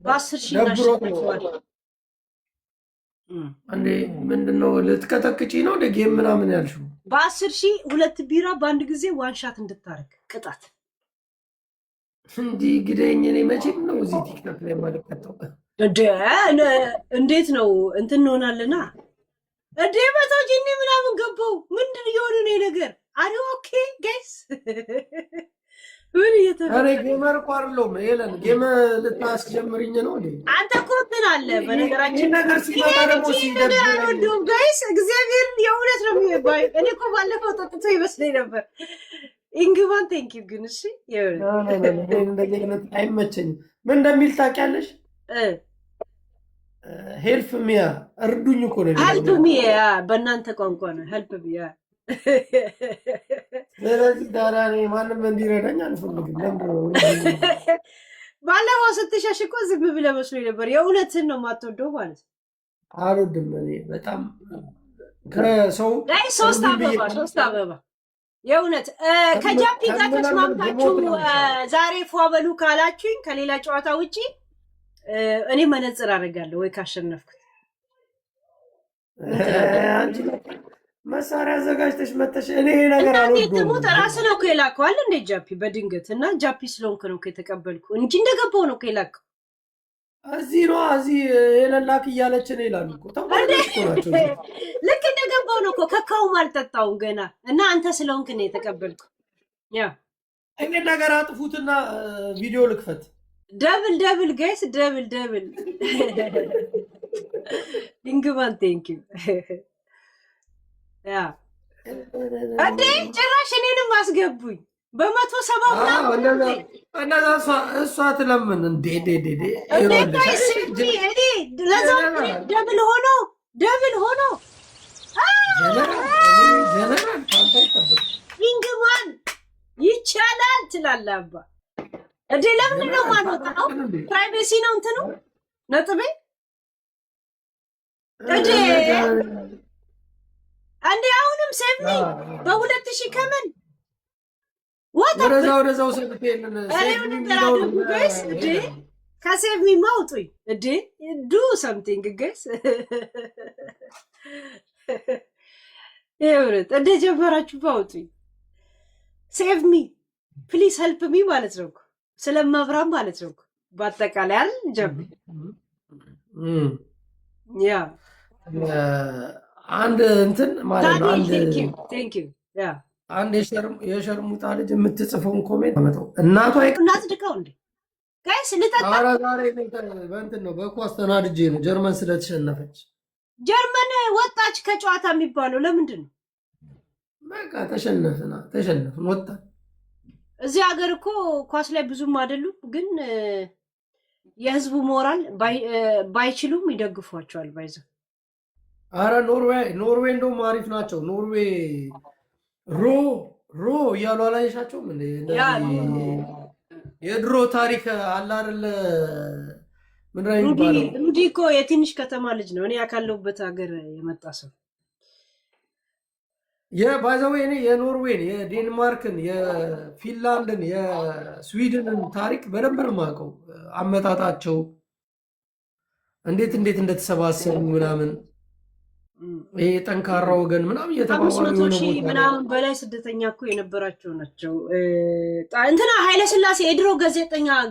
በ10,000 ናሽቷል አንዴ ምንድነው ልትቀጠቅጪ ነው ጌም ምናምን ያልሽው? በ10,000 2 ቢራ በአንድ ጊዜ ዋንሻት እንድታረግ ቅጣት እንዲህ ግደኝ። እኔ መቼም ነው እዚህ ቲክቶክ ላይ ማለቀጠው እንዴት ነው እንትን እንሆናለና እንዴ በታጂኒ ምናምን ገባው። ምንድን የሆነ ነው ነገር አሪ ኦኬ ጋይስ ምን እኔ ጌመር እኮ አይደለሁም። ሄለን ጌም ልታስጀምሪኝ ነው እንዴ? አንተ እኮ እንትን አለ በነገራችን ነገር ሲመጣ ደግሞ ሲደብረኝ ጋይስ እግዚአብሔር የእውነት ነው የሚባይ። እኔ እኮ ባለፈው ጠጥቶ ይመስለኝ ነበር። ኢንግባን ቴንክ ዩ ግን እሺ እንደዚህ አይመቸኝም። ምን እንደሚል ታውቂያለሽ? ሄልፕ ሚያ እርዱኝ እኮ ነው። ሄልፕ ሚያ በእናንተ ቋንቋ ነው ሄልፕ ሚያ። ስለዚህ ታዲያ እኔ ማንም እንዲረዳኝ አልፈልግም። ባለፈው ስትሸሽ እኮ ዝም ብለህ መስሎኝ ነበር። የእውነትህን ነው የማትወደው ማለት ነው? አልወድም እኔ በጣም ከሰው ላይ ሶስት አበባ የእውነት ከጃፒ ጋር ተስማምታችሁ ዛሬ ፏ በሉ ካላችሁኝ ከሌላ ጨዋታ ውጪ እኔ መነጽር አደርጋለሁ ወይ ካሸነፍኩት። አንቺ መሳሪያ አዘጋጅተሽ መተሽ እኔ ነገር አልወደውም። እናቴ ራስህ ነው እኮ የላከው አለ እንደ ጃፒ በድንገት እና ጃፒ ስለሆንክ ነው እኮ የተቀበልኩ እንጂ እንደገባው ነው እኮ የላከው። እዚህ ነው እዚህ የለላክ እያለች ነው ይላሉ እኮ ተባለች እኮ ናቸው። ልክ እንደገባው ነው እኮ ከካውም አልጠጣውም ገና እና አንተ ስለሆንክ ነው የተቀበልኩ። ያ እኔ ነገር አጥፉትና ቪዲዮ ልክፈት። ደብል ጋይስ ደብል ዲንግማን ቴንክ ዩ ያ እንዴ ጭራሽ እኔንም አስገቡኝ በ170 እንደዛ እሷ ትለምን እንዴ ደብል ሆኖ ዲንግማን ይቻላል ትላለህ አባ እንዴ ለምን ነው ማንወጣው? ፕራይቬሲ ነው እንትኑ ነጥቤ እንዴ አሁንም ሴቭ ሚ በ2000 ከምን ወደዛው ከሴቭ ሚ ማውጡኝ እንዴ ዱ ሰምቲንግ ጋይስ ይኸውልህ እንደ ጀመራችሁ ባውጡኝ ሴቭ ሚ ፕሊዝ ሄልፕ ሚ ማለት ነው ስለማብራም ማለት ነው በአጠቃላይ አይደል ጀምር ያ አንድ እንትን ማለት ነው ቴንክ ዩ ያ አንድ የሸርሙጣ ልጅ የምትጽፈውን ኮሜንት አመጣው እናቷ እናጽድቀው እንዴ ጋይስ ልጠጣ ዛሬ በእንትን ነው በኳስ ተናድጄ ነው ጀርመን ስለተሸነፈች ጀርመን ወጣች ከጨዋታ የሚባለው ለምንድን ነው? በቃ ተሸነፍን ወጣ። እዚህ ሀገር እኮ ኳስ ላይ ብዙም አይደሉም፣ ግን የህዝቡ ሞራል ባይችሉም ይደግፏቸዋል። ባይዘ አረ ኖርዌይ እንደውም አሪፍ ናቸው። ኖርዌይ ሮ እያሉ አላየሻቸውም? የድሮ ታሪክ አለ አይደለ? ምንድን ነው የሚባለው? ሩዲ እኮ የትንሽ ከተማ ልጅ ነው። እኔ ያካለሁበት ሀገር የመጣ ሰው ባይዘዌ እኔ የኖርዌይን፣ የዴንማርክን፣ የፊንላንድን፣ የስዊድንን ታሪክ በደንብ ነው የማውቀው። አመጣጣቸው እንዴት እንደተሰባሰቡ ምናምን ይሄ ጠንካራ ወገን ምናምን እየተባባሉ ምናምን በላይ ስደተኛ እኮ የነበራቸው ናቸው። እንትና ኃይለስላሴ የድሮ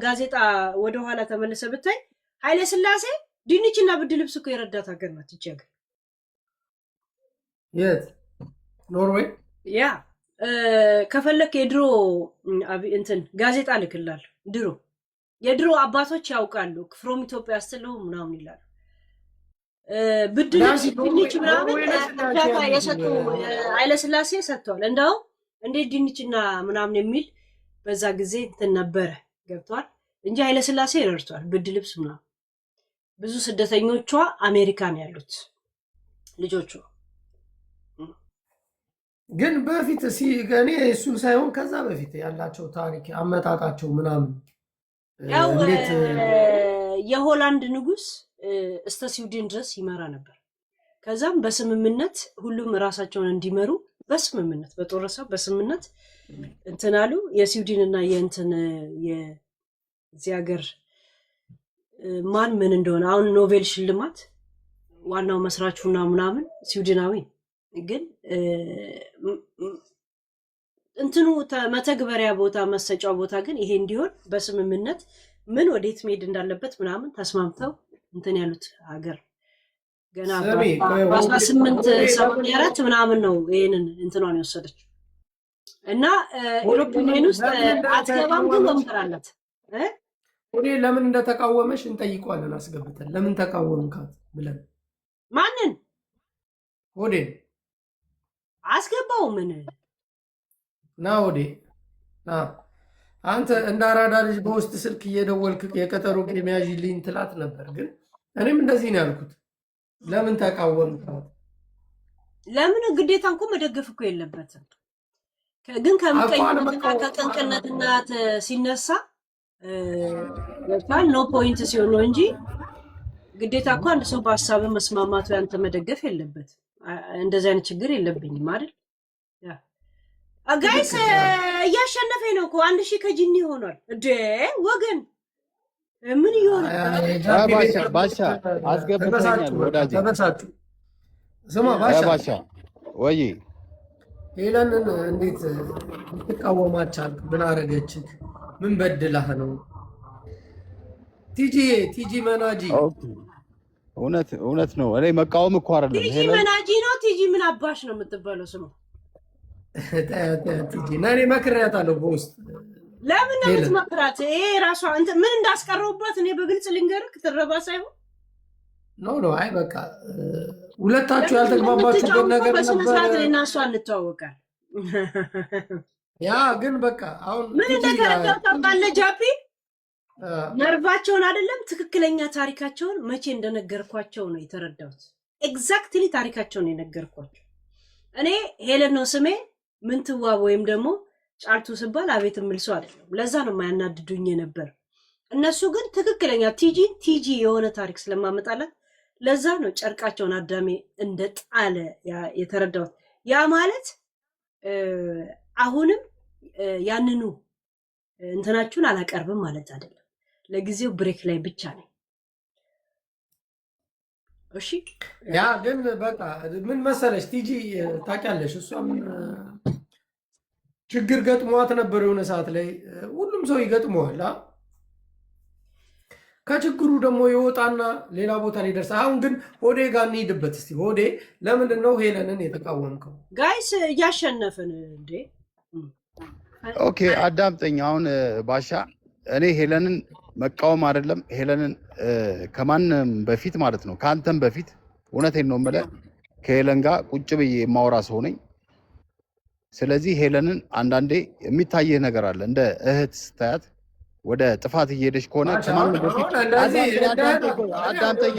ጋዜጣ ወደኋላ ተመልሰ ብታይ ኃይለስላሴ ድንችና ብርድ ልብስ እኮ የረዳት ሀገር ናት ይቺ ሀገር። የት ኖርዌይ? ያ ከፈለክ የድሮ እንትን ጋዜጣ ልክላል። የድሮ አባቶች ያውቃሉ። ፍሮም ኢትዮጵያ ስትለው ምናምን ይላሉ። ብርድ ልብስ ድንች ምናምን እርዳታ የሰጡ ኃይለስላሴ ሰጥተዋል። እንደውም እንዴት ድንችና ምናምን የሚል በዛ ጊዜ እንትን ነበረ ገብቷል እንጂ ኃይለስላሴ ረድቷል። ብርድ ልብስ ምናምን ብዙ ስደተኞቿ አሜሪካን ያሉት ልጆቹ ግን በፊት እኔ እሱን ሳይሆን ከዛ በፊት ያላቸው ታሪክ አመጣጣቸው ምናምን ያው የሆላንድ ንጉስ እስከ ስዊድን ድረስ ይመራ ነበር። ከዛም በስምምነት ሁሉም ራሳቸውን እንዲመሩ በስምምነት በጦረሳ በስምምነት እንትን አሉ። የስዊድንና የእንትን የዚህ ሀገር ማን ምን እንደሆነ አሁን ኖቤል ሽልማት ዋናው መስራቹና ምናምን ስዊድናዊ ግን እንትኑ መተግበሪያ ቦታ መሰጫው ቦታ ግን ይሄ እንዲሆን በስምምነት ምን ወዴት መሄድ እንዳለበት ምናምን ተስማምተው እንትን ያሉት ሀገር ገና በ1884 ምናምን ነው ይሄንን እንትኗን የወሰደችው እና ዩሮፒያን ዩኒየን ውስጥ አትገባም፣ ግን ወንበር አላት። እኔ ለምን እንደተቃወመሽ እንጠይቀዋለን አስገብተን ለምን ተቃወምካት ብለን ማንን ወዴን አስገባው ምን ና ወዴ ና አንተ እንደ አራዳ ልጅ በውስጥ ስልክ እየደወልክ የቀጠሮ ጌም ያዥልኝ ትላት ነበር። ግን እኔም እንደዚህ ነው ያልኩት። ለምን ተቃወምካት? ለምን ግዴታ እንኳን መደገፍ እኮ የለበትም። ግን ከምቀኝነትና ከቅንቅነትና ሲነሳ ለካል ኖ ፖይንት ሲሆን ነው እንጂ ግዴታ እኮ አንድ ሰው በሀሳብ መስማማቱ ያንተ መደገፍ የለበት። እንደዚህ አይነት ችግር የለብኝም አይደል? ጋይስ እያሸነፈኝ ነው እኮ 1000 ከጂኒ ሆኗል እንዴ ወገን ምን ይሆነ ባሻ አስገብተኛል ወዳጄ ተበሳጩ። ስማ ባሻ ወይ ሄለንን እንዴት ትቃወማቻል? ምን አረገችህ? ምን በድላህ ነው? ቲጂ መናጂ እውነት ነው። እኔ መቃወም እኮ አይደለም። ቲጂ መናጂ ነው። ቲጂ ምን አባሽ ነው የምትባለው ስሙ? ቲጂ ነኔ መክሬያታለሁ በውስጥ። ለምን ነው የምትመክራት? ይሄ ራሷ ምን እንዳስቀረውባት እኔ በግልጽ ልንገርህ፣ ትረባ ሳይሆን ኖ አይ በቃ ሁለታችሁ ያልተግባባችሁበት ነገር ነበር። በስነ ስርዓት እና እሷ እንተዋወቃለን። ያ ግን በቃ አሁን ምን እንደተረዳው ታውቃለህ ጃፒ? ነርቫቸውን አይደለም ትክክለኛ ታሪካቸውን መቼ እንደነገርኳቸው ነው የተረዳሁት። ኤግዛክትሊ ታሪካቸውን የነገርኳቸው እኔ ሄለን ነው ስሜ። ምንትዋብ ወይም ደግሞ ጫልቱ ስባል አቤት ምልሶ አይደለም። ለዛ ነው የማያናድዱኝ ነበር። እነሱ ግን ትክክለኛ ቲጂ የሆነ ታሪክ ስለማመጣላት ለዛ ነው ጨርቃቸውን አዳሜ እንደጣለ የተረዳሁት። ያ ማለት አሁንም ያንኑ እንትናችሁን አላቀርብም ማለት አይደለም። ለጊዜው ብሬክ ላይ ብቻ ነኝ። እሺ ያ ግን በቃ ምን መሰለሽ ቲጂ ታውቂያለሽ፣ እሷም ችግር ገጥሟት ነበር የሆነ ሰዓት ላይ። ሁሉም ሰው ይገጥመዋል። ከችግሩ ደግሞ ይወጣና ሌላ ቦታ ላይ ደርሳ። አሁን ግን ሆዴ ጋር እንሂድበት እስቲ። ሆዴ ለምንድን ነው ሄለንን የተቃወምከው? ጋይስ እያሸነፍን እንዴ? ኦኬ አዳምጠኝ። አሁን ባሻ እኔ ሄለንን መቃወም አይደለም። ሄለንን ከማንም በፊት ማለት ነው ከአንተም በፊት እውነቴን ነው የምልህ ከሄለን ጋር ቁጭ ብዬ የማወራ ሰው ነኝ። ስለዚህ ሄለንን አንዳንዴ የሚታየህ ነገር አለ። እንደ እህት ስታያት ወደ ጥፋት እየሄደች ከሆነ ከማንም በፊት አዳምጠኝ።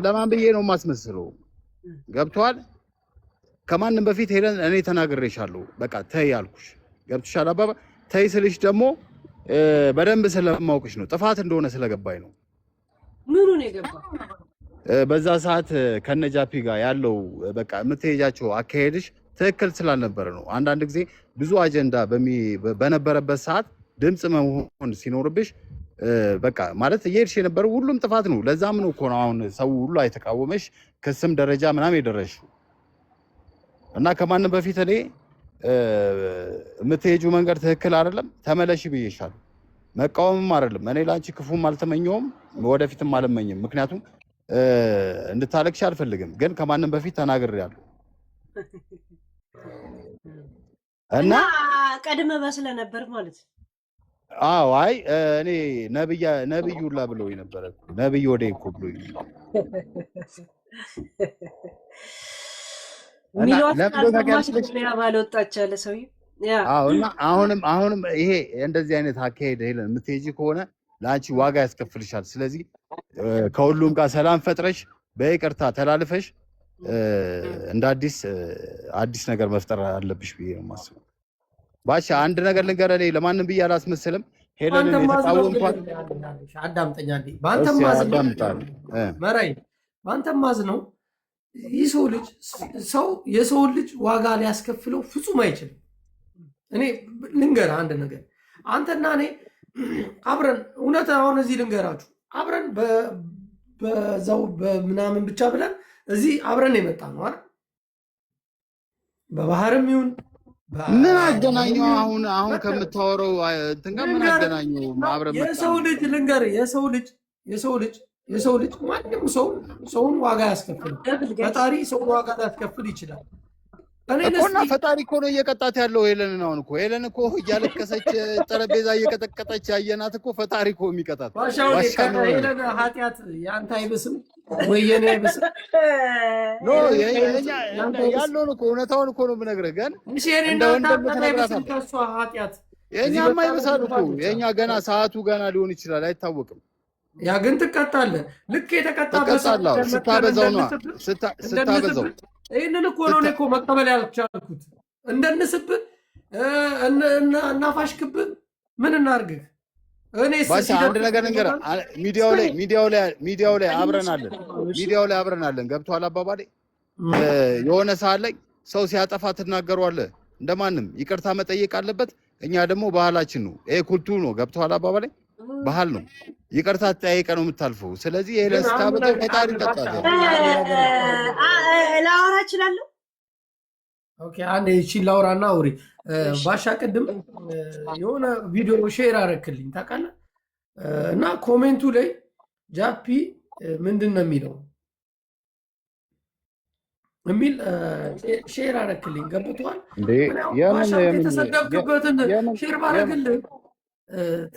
ለማን ብዬ ነው የማስመስለው? ገብቶሃል? ከማንም በፊት ሄለን እኔ ተናግሬሻለሁ። በቃ ተይ ያልኩሽ ገብቶሻል? አባባ ተይ ስልሽ ደግሞ በደንብ ስለማውቅሽ ነው። ጥፋት እንደሆነ ስለገባኝ ነው። ምኑ ነው የገባው? በዛ ሰዓት ከነጃፒ ጋር ያለው በቃ የምትሄጃቸው አካሄድሽ ትክክል ስላልነበረ ነው። አንዳንድ ጊዜ ብዙ አጀንዳ በነበረበት ሰዓት ድምፅ መሆን ሲኖርብሽ በቃ ማለት እየሄድሽ የነበረው ሁሉም ጥፋት ነው። ለዛም ነው እኮ ነው አሁን ሰው ሁሉ አይተቃወመሽ ከስም ደረጃ ምናምን የደረስሽው። እና ከማንም በፊት እኔ የምትሄጂው መንገድ ትክክል አይደለም፣ ተመለሺ ብዬሻለሁ። መቃወምም አይደለም። እኔ ላንቺ ክፉም አልተመኘውም ወደፊትም አልመኝም። ምክንያቱም እንድታለቅሽ አልፈልግም። ግን ከማንም በፊት ተናግሬያለሁ እና ቀድመ በስለ ነበር ማለት አዎ። አይ እኔ ነብዩላ ብሎኝ ነበር። ነብዩ ወዴ እኮ ብሎኝ አሁንም ይሄ እንደዚህ አይነት አካሄድ ሄለን የምትሄጂ ከሆነ ለአንቺ ዋጋ ያስከፍልሻል። ስለዚህ ከሁሉም ጋር ሰላም ፈጥረሽ በይቅርታ ተላልፈሽ እንደ አዲስ ነገር መፍጠር አለብሽ ብዬ ነው የማስበው። ባሻ አንድ ነገር ልንገርህ፣ እኔ ለማንም ብዬ አላስመስልም። ሄለንን የተቃወምኳት አዳምጠኛ እንዴ ባንተም ማዝ ነው። የሰው ልጅ ዋጋ ሊያስከፍለው ፍጹም አይችልም። እኔ ልንገርህ አንድ ነገር፣ አንተና እኔ አብረን እውነት አሁን እዚህ ልንገራችሁ፣ አብረን በዛው በምናምን ብቻ ብለን እዚህ አብረን የመጣ ነው አይደል? በባህርም ይሁን ምን አገናኘው? አሁን ከምታወራው እንትን ጋር ምን አገናኘው? አብረን መጣ። የሰው ልጅ ማንም ሰውን ዋጋ ያስከፍላል። ፈጣሪ ሰውን ዋጋ ሊያስከፍል ይችላል እኮና ፈጣሪ እኮ ነው እየቀጣት ያለው ሄለንን። አሁን እኮ ሄለን እኮ እያለቀሰች ጠረጴዛ እየቀጠቀጠች ያየናት እኮ ፈጣሪ እኮ የሚቀጣት ሄለን ኃጢአት የአንተ አይብስም ወይ የኔ አይብስም? ኖ ያለውን እኮ እውነታውን እኮ ነው የምነግርህ። ግን እንደ ወንድም የእኛማ ይብሳል እኮ የእኛ ገና ሰዓቱ ገና ሊሆን ይችላል፣ አይታወቅም። ያ ግን ትቀጣለህ። ልክ የተቀጣበት ስታበዛው ነው ስታበዛው። ይህንን እኮ ነው እኔ እኮ መቀበል ያልቻልኩት። እንደንስብህ እናፋሽክብህ ምን እናርግህ? እኔ አንድ ነገር ነገር ሚዲያው ላይ አብረን አለን። ገብቶሃል አባባሌ? የሆነ ሰዓት ላይ ሰው ሲያጠፋ ትናገሯለህ። እንደማንም ይቅርታ መጠየቅ አለበት። እኛ ደግሞ ባህላችን ነው፣ ይሄ ኩልቱር ነው። ገብቶሃል አባባሌ? ባህል ነው። ይቅርታ ተጠያይቀ ነው የምታልፈው። ስለዚህ ይሄ ለስታበጠው ፈጣሪ ይቀጣል። ላወራ እችላለሁ? ኦኬ አንዴ እቺ ላውራና አውሪ። ባሻ ቅድም የሆነ ቪዲዮ ሼር አረክልኝ ታውቃለህ? እና ኮሜንቱ ላይ ጃፒ ምንድን ነው የሚለው የሚል ሼር አረክልኝ። ገብቶሃል? ባሻ የተሰደብክበትን ሼር ባረግልህ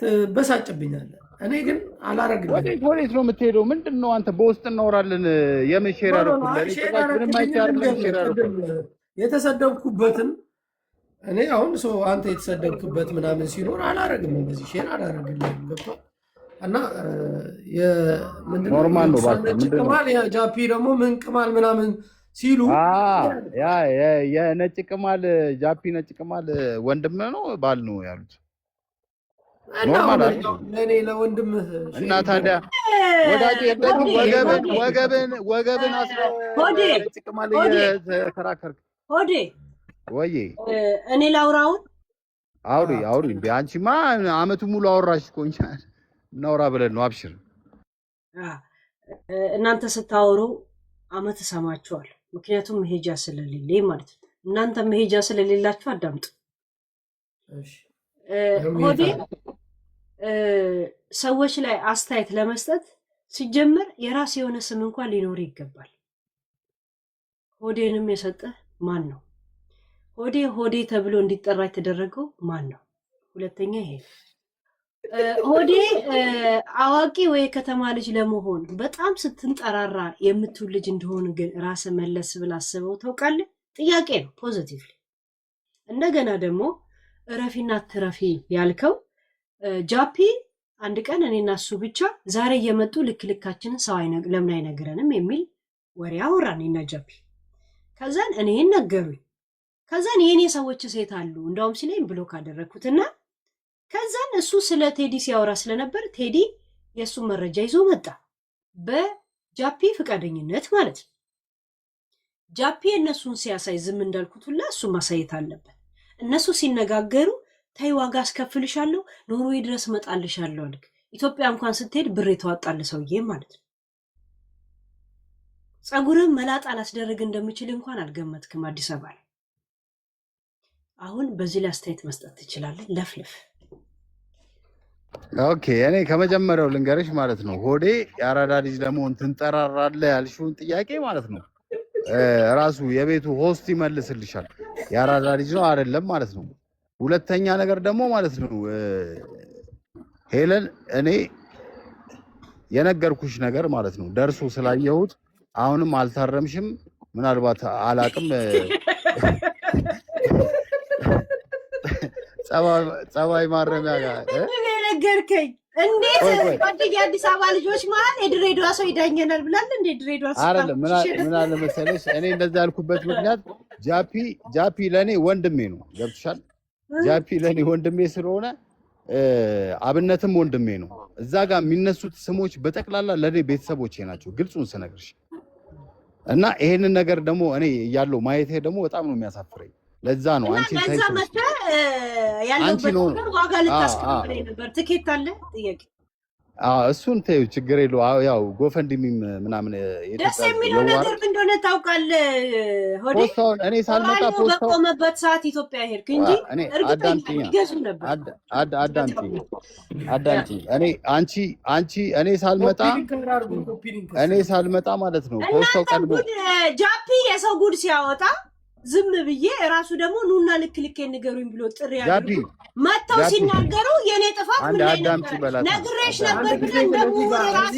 ትበሳጭብኛለህ። እኔ ግን አላረግልህ። ወዴት ነው የምትሄደው? ምንድን ነው አንተ? በውስጥ እናወራለን። የምን ሼር አረኩልህ? ምንም አይቻልም። ሼር አረኩልህ የተሰደብኩበትን እኔ አሁን ሰው አንተ የተሰደብክበት ምናምን ሲኖር አላረግም፣ እንደዚህ ሼር አላረግልህም። ገብቶሃል? እና ኖርማል ነው። ቅማል የጃፒ ደግሞ ምን ቅማል ምናምን ሲሉ የነጭ ቅማል ጃፒ ነጭ ቅማል ወንድም ነው ባል ነው ያሉት። ኖርማል ለእኔ ለወንድምህ እና ታዲያ ወዳጅ ወገብን አስረው ነጭ ቅማል እየተከራከርክ ሆዴ ወይ እኔ ላውራውን አውሪ እንዴ አንቺማ አመቱ ሙሉ አወራሽ እኮ እኛ እናውራ ብለን ነው። አብሽር እናንተ ስታወሩ አመት ሰማችኋል። ምክንያቱም መሄጃ ስለሌለኝ ማለት ነው። እናንተ መሄጃ ስለሌላችሁ አዳምጡ። ሆዴ ሰዎች ላይ አስተያየት ለመስጠት ሲጀመር የራስ የሆነ ስም እንኳን ሊኖር ይገባል። ሆዴንም የሰጠ ማን ነው? ሆዴ ተብሎ እንዲጠራ የተደረገው ማን ነው? ሁለተኛ ይሄ ሆዴ አዋቂ ወይ ከተማ ልጅ ለመሆን በጣም ስትንጠራራ የምትውል ልጅ እንደሆን ግን ራስ መለስ ብላ አስበው ታውቃለህ? ጥያቄ ነው ፖዚቲቭሊ። እንደገና ደግሞ እረፊና ትረፊ ያልከው ጃፒ አንድ ቀን እኔና እሱ ብቻ ዛሬ እየመጡ ልክልካችንን ሰው ለምን አይነግረንም የሚል ወሬ አወራን እኔና ጃፒ። ከዛን እኔን ነገሩኝ። ከዛን የኔ ሰዎች ሴት አሉ እንደውም ሲለኝ ብሎክ አደረኩትና ከዛን እሱ ስለ ቴዲ ሲያወራ ስለነበር ቴዲ የሱ መረጃ ይዞ መጣ። በጃፒ ፍቃደኝነት ማለት ነው። ጃፒ እነሱን ሲያሳይ ዝም እንዳልኩት ሁላ እሱ ማሳየት አለበት። እነሱ ሲነጋገሩ ታይ ዋጋ አስከፍልሻለሁ፣ ኖርዌይ ድረስ መጣልሻለሁ አልክ። ኢትዮጵያ እንኳን ስትሄድ ብር የተዋጣል ሰውዬ ማለት ነው። ጸጉርን መላጣ ላስደረግ እንደምችል እንኳን አልገመትክም አዲስ አበባ ላይ። አሁን በዚህ ላይ አስተያየት መስጠት ትችላለህ። ለፍልፍ ኦኬ እኔ ከመጀመሪያው ልንገርሽ ማለት ነው። ሆዴ የአራዳ ልጅ ለመሆን ትንጠራራለህ ያልሽውን ጥያቄ ማለት ነው ራሱ የቤቱ ሆስት ይመልስልሻል። የአራዳ ልጅ ነው አይደለም ማለት ነው። ሁለተኛ ነገር ደግሞ ማለት ነው ሄለን እኔ የነገርኩሽ ነገር ማለት ነው ደርሶ ስላየሁት አሁንም አልታረምሽም። ምናልባት አላቅም ጸባይ ማረሚያ ጋር ነገርከኝ። እንዴት ወዲህ አዲስ አበባ ልጆች መሀል የድሬዳዋ ሰው ይዳኘናል ብላል እንዴ? ድሬዳዋ አይደለም ምን አለ መሰለሽ እኔ እንደዛ ያልኩበት ምክንያት ጃፒ ለኔ ወንድሜ ነው። ገብቶሻል? ጃፒ ለኔ ወንድሜ ስለሆነ አብነትም ወንድሜ ነው። እዛ ጋር የሚነሱት ስሞች በጠቅላላ ለኔ ቤተሰቦቼ ናቸው። ግልጹን ስነግርሽ እና ይሄንን ነገር ደግሞ እኔ ያለው ማየቴ ደግሞ በጣም ነው የሚያሳፍረኝ። ለዛ ነው አንቺ ለዛ መጣ ያለው ዋጋ ልታስከፍለኝ ነበር። ትኬት አለ ጥያቄ እሱን ተይው ችግር የለው። ያው ጎፈንድሚም ምናምን ደስ የሚለው ነገር እንደሆነ ታውቃለህ። ሆዴ እኔ ሳልመጣ ፖስታው በቆመበት ሰዓት ኢትዮጵያ ሄድክ እንጂ እርግጠኛ ይገዙ ነበር። አዳምጪ እኔ ሳልመጣ ማለት ነው ፖስታው ቀድሞ ጃፒ የሰው ጉድ ሲያወጣ ዝም ብዬ ራሱ ደግሞ ኑና ልክ ንገሩኝ ብሎ ጥሪ ያለው መጣው ሲናገሩ የኔ ጥፋት ምን ላይ ነበር ነግሬሽ ነበር ብለን ደግሞ ራሱ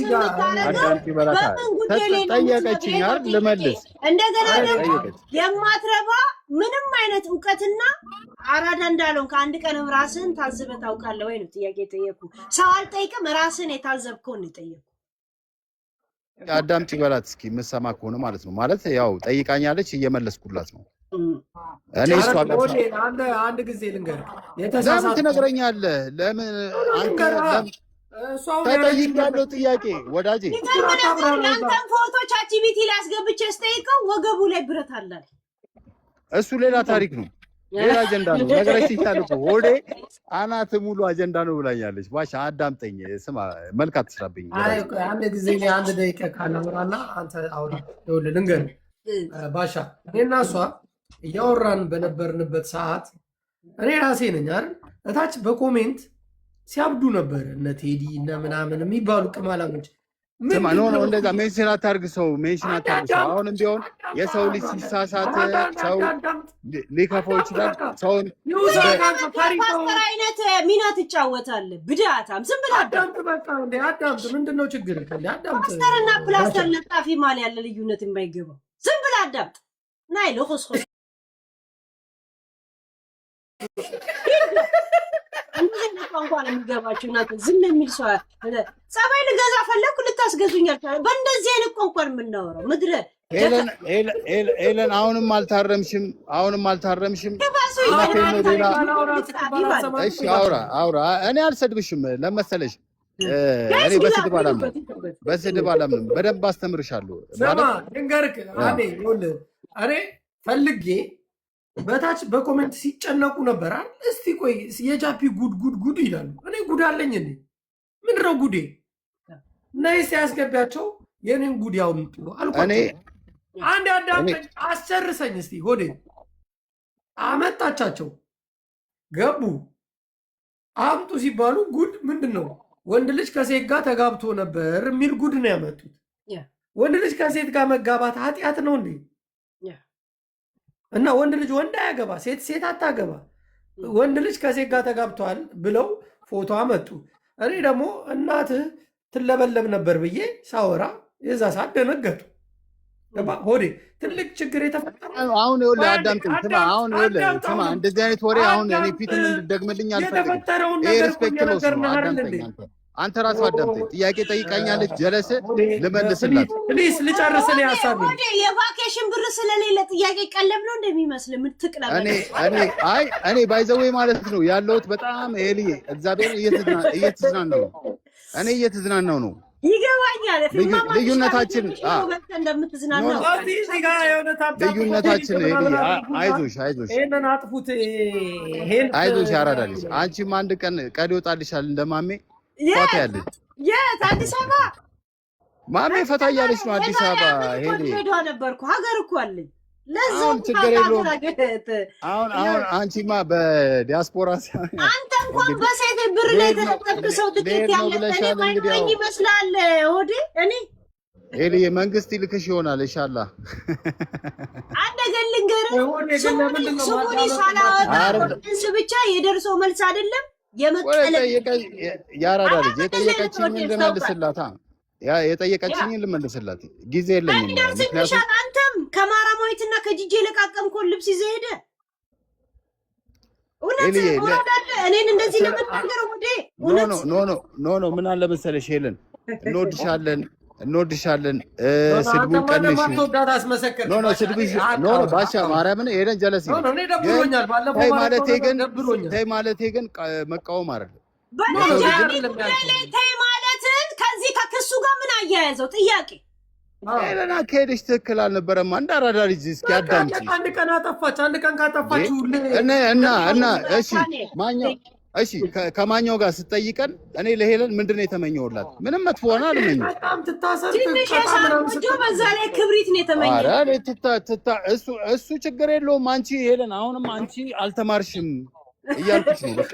በምን ጉዳይ ላይ ጠየቀችኝ አይደል ልመልስ። እንደገና ደግሞ የማትረባ ምንም አይነት እውቀትና አራዳ እንዳለው ከአንድ ቀንም ራስን ታዝበህ ታውቃለህ ወይ ነው ጥያቄ ጠየቁ። ሰው አልጠይቅም ራስን የታዘብከው ነው ጠየቁ። አዳምጪ በላት እስኪ የምትሰማ ከሆነ ማለት ነው። ማለት ያው ጠይቃኛለች እየመለስኩላት ነው። እኔ እሷ አንድ ጊዜ ልንገርህ ለምን ትነግረኛለህ? ለምን አንተ ተጠይቃለሁ ጥያቄ ወዳጄ አንተን ፎቶ ቻትጂፒቲ ላይ አስገብቼ ስጠይቀው ወገቡ ላይ ብረት አለ። እሱ ሌላ ታሪክ ነው፣ ሌላ አጀንዳ ነው። ነገረች ይታልኩ ወዴ አናት ሙሉ አጀንዳ ነው ብላኛለች። ባሻ አዳምጠኝ፣ ስማ መልክ አትስራብኝ። አንድ ጊዜ ላይ አንድ ደቂቃ ካላወራና አንተ አውራ ይኸውልህ ልንገርህ ባሻ እኔና እሷ እያወራን በነበርንበት ሰዓት እኔ ራሴ ነኝ አይደል እታች በኮሜንት ሲያብዱ ነበር እነ ቴዲ እና ምናምን የሚባሉ ቅማላሞች። ስማ ኖ እንደዛ ሜንሽን አታርግ፣ ሰው ሜንሽን አታርግ። ሰው አሁንም ቢሆን የሰው ልጅ ሲሳሳት ሰው ሊከፋው ይችላል። ሰውን ፓስተር አይነት ሚና ትጫወታለህ። ብዳታም ዝም ብለህ አዳምጥ። በቃ እንደ አዳምጥ። ምንድነው ችግር? አዳምጥ። ፓስተርና ፕላስተር ለጣፊ ማል ያለ ልዩነት የማይገባው ዝም ብለህ አዳምጥ። ናይ ለሆስ እንኳን የሚገባችሁ እናንተ ዝም የሚል ሰው ጸባይ ልገዛ ፈለኩ ልታስገዙኛል። በእንደዚህ አይነት እንኳን የምናወራው ምድረ ኤለን አሁንም አልታረምሽም። እሺ አውራ። እኔ አልሰድብሽም ለመሰለሽ እኔ በስድብ አላምንም። በደንብ አስተምርሻለሁ። ልንገርህ እኔ ፈልጌ በታች በኮሜንት ሲጨነቁ ነበር። እስቲ ቆይ የጃፒ ጉድ ይላሉ። እኔ ጉድ አለኝ እንዴ? ምንድነው ጉዴ? ነይ ሲያስገቢያቸው የኔን ጉድ ያውጡ አልኳቸው። አንድ አዳምጠኝ አስጨርሰኝ እስቲ። ሆዴ አመጣቻቸው ገቡ። አምጡ ሲባሉ ጉድ ምንድን ነው? ወንድ ልጅ ከሴት ጋር ተጋብቶ ነበር የሚል ጉድ ነው ያመጡት። ወንድ ልጅ ከሴት ጋር መጋባት ኃጢአት ነው እንዴ? እና ወንድ ልጅ ወንድ አያገባ፣ ሴት አታገባ፣ ወንድ ልጅ ከሴት ጋር ተጋብቷል ብለው ፎቶ አመጡ። እኔ ደግሞ እናትህ ትለበለብ ነበር ብዬ ሳወራ የዛ ሰዓት ደነገጡ። ሆዴ ትልቅ ችግር የተፈጠረው አሁን ይኸውልህ አዳምጠኝ። ስማ እንደዚህ አይነት ወሬ አሁን እኔ ፊትም እንድትደግምልኝ አልፈልግም። ይሄ ሪስፔክት ነው። ስማ አዳምጠኝ። አንተ ራስህ አዳምጠኝ። ጥያቄ ጠይቃኛለች፣ ጀለስ ልመልስላት። ፕሊስ ልጨርስ። እኔ ሀሳብ የቫኬሽን ብር ስለሌለ ጥያቄ ቀለብ ነው እንደሚመስል የምትቅለብ እኔ ባይዘዌ ማለት ነው ያለሁት በጣም ኤሊ እግዚአብሔር እየተዝናናው ነው። እኔ እየተዝናናው ነው። ይገባኛል። ልዩነታችን አይዞሽ ያራዳልሽ። አንቺም አንድ ቀን ቀድ ይወጣልሻል እንደማሜ ፋታ ያለች አዲስ አበባ ማሜ ፈታ እያለች ነው አዲስ አበባ ሄዳ ነበርኩ ሀገር እኮ አለኝ። ለዛም ችግር የለውም። አሁን አንቺማ በዲያስፖራ አንተ እንኳን በሴት ብር ላይ የተለጠፍክ ሰው ትኬት ያለ ይመስላል። ሆዴ እኔ ኤሊ መንግስት ይልክሽ ይሆናል ኢንሻአላህ። አንድ ነገር ልንገርህ፣ ስሙኒ ሳላወጣ ብቻ የደርሶ መልስ አይደለም ያራዳ ልጅ የጠየቀችኝን ልመልስላት ጊዜ የለኝም። ምክንያቱም አንተም ከማራማዊትና ከጂጄ ለቃቀምኮን ልብስ ይዘህ ሄደህ እኔን እንደዚህ ለመናገር ኖ ምን አለ መሰለሽ ሄለን እንወድሻለን ስድቡን ቀንሽ። ኖ ባሻ ማርያምን ሄለን ጀለስ ተይ ማለቴ ግን መቃወም አይደለም። ተይ ማለትን ከዚህ ከክሱ ጋር ምን አያያዘው? ጥያቄ ሄለን አካሄድሽ ትክክል አልነበረም። አንድ አራዳ ልጅ እስኪ አዳምጪ። አንድ ቀን አጠፋች። አንድ ቀን ካጠፋችሁ እና እሺ ከማኛው ጋር ስትጠይቀን እኔ ለሄለን ምንድነው የተመኘውላት? ምንም መጥፎ ሆነ አልመኘው። በጣም ትታሰር በዛ ላይ ክብሪት ነው የተመኘው። እሱ ችግር የለውም። አንቺ ሄለን አሁንም አንቺ አልተማርሽም እያልኩሽ ነው።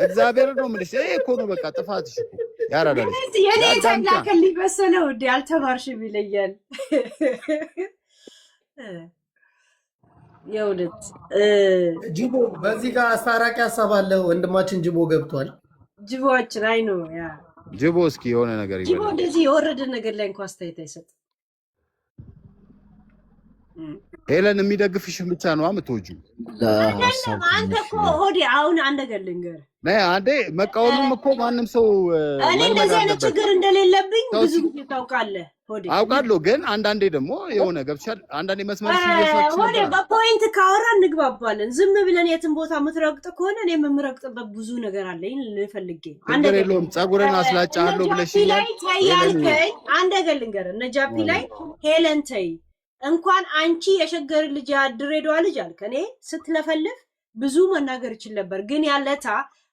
እግዚአብሔር ነው የምልሽ። ይሄ እኮ ነው በቃ ጥፋትሽ እኮ ያራዳል። የኔ ተላከል ሊበሰለው እንዴ አልተማርሽም ይለኛል። የውልት ጅቦ በዚህ ጋር አስታራቂ ሀሳብ አለ። ወንድማችን ጅቦ ገብቷል። ጅቦችን አይ ነው ያ ጅቦ እስኪ የሆነ ነገር ይበል። ጅቦ እንደዚህ የወረደ ነገር ላይ እንኳን አስተያየት አይሰጥም። ሄለን የሚደግፍሽን ብቻ ነው የምትወጂው። አይደለም አንተ እኮ ሆዴ አሁን አንድ ነገር ልንገርህ አንዴ መቃወምም እኮ ማንም ሰው እኔ እንደዚህ አይነት ችግር እንደሌለብኝ ብዙ ጊዜ ታውቃለህ ሆዴ አውቃለሁ። ግን አንዳንዴ ደግሞ የሆነ ገብቻል አንዳንዴ መስመር ሲየሳች ሆዴ በፖይንት ካወራ እንግባባለን። ዝም ብለን የትን ቦታ የምትረግጥ ከሆነ እኔ የምረግጥበት ብዙ ነገር አለኝ ልፈልጌ አንድ ነገር የለውም። ጸጉርን አስላጫለሁ ብለሽኛል። ያልከኝ አንድ ነገር ልንገርህ እነ ጃፒ ላይ ሄለን ተይ እንኳን አንቺ የሸገር ልጅ ድሬዳዋ ልጅ አልከ እኔ ስትለፈልፍ ብዙ መናገር ይችል ነበር። ግን ያለታ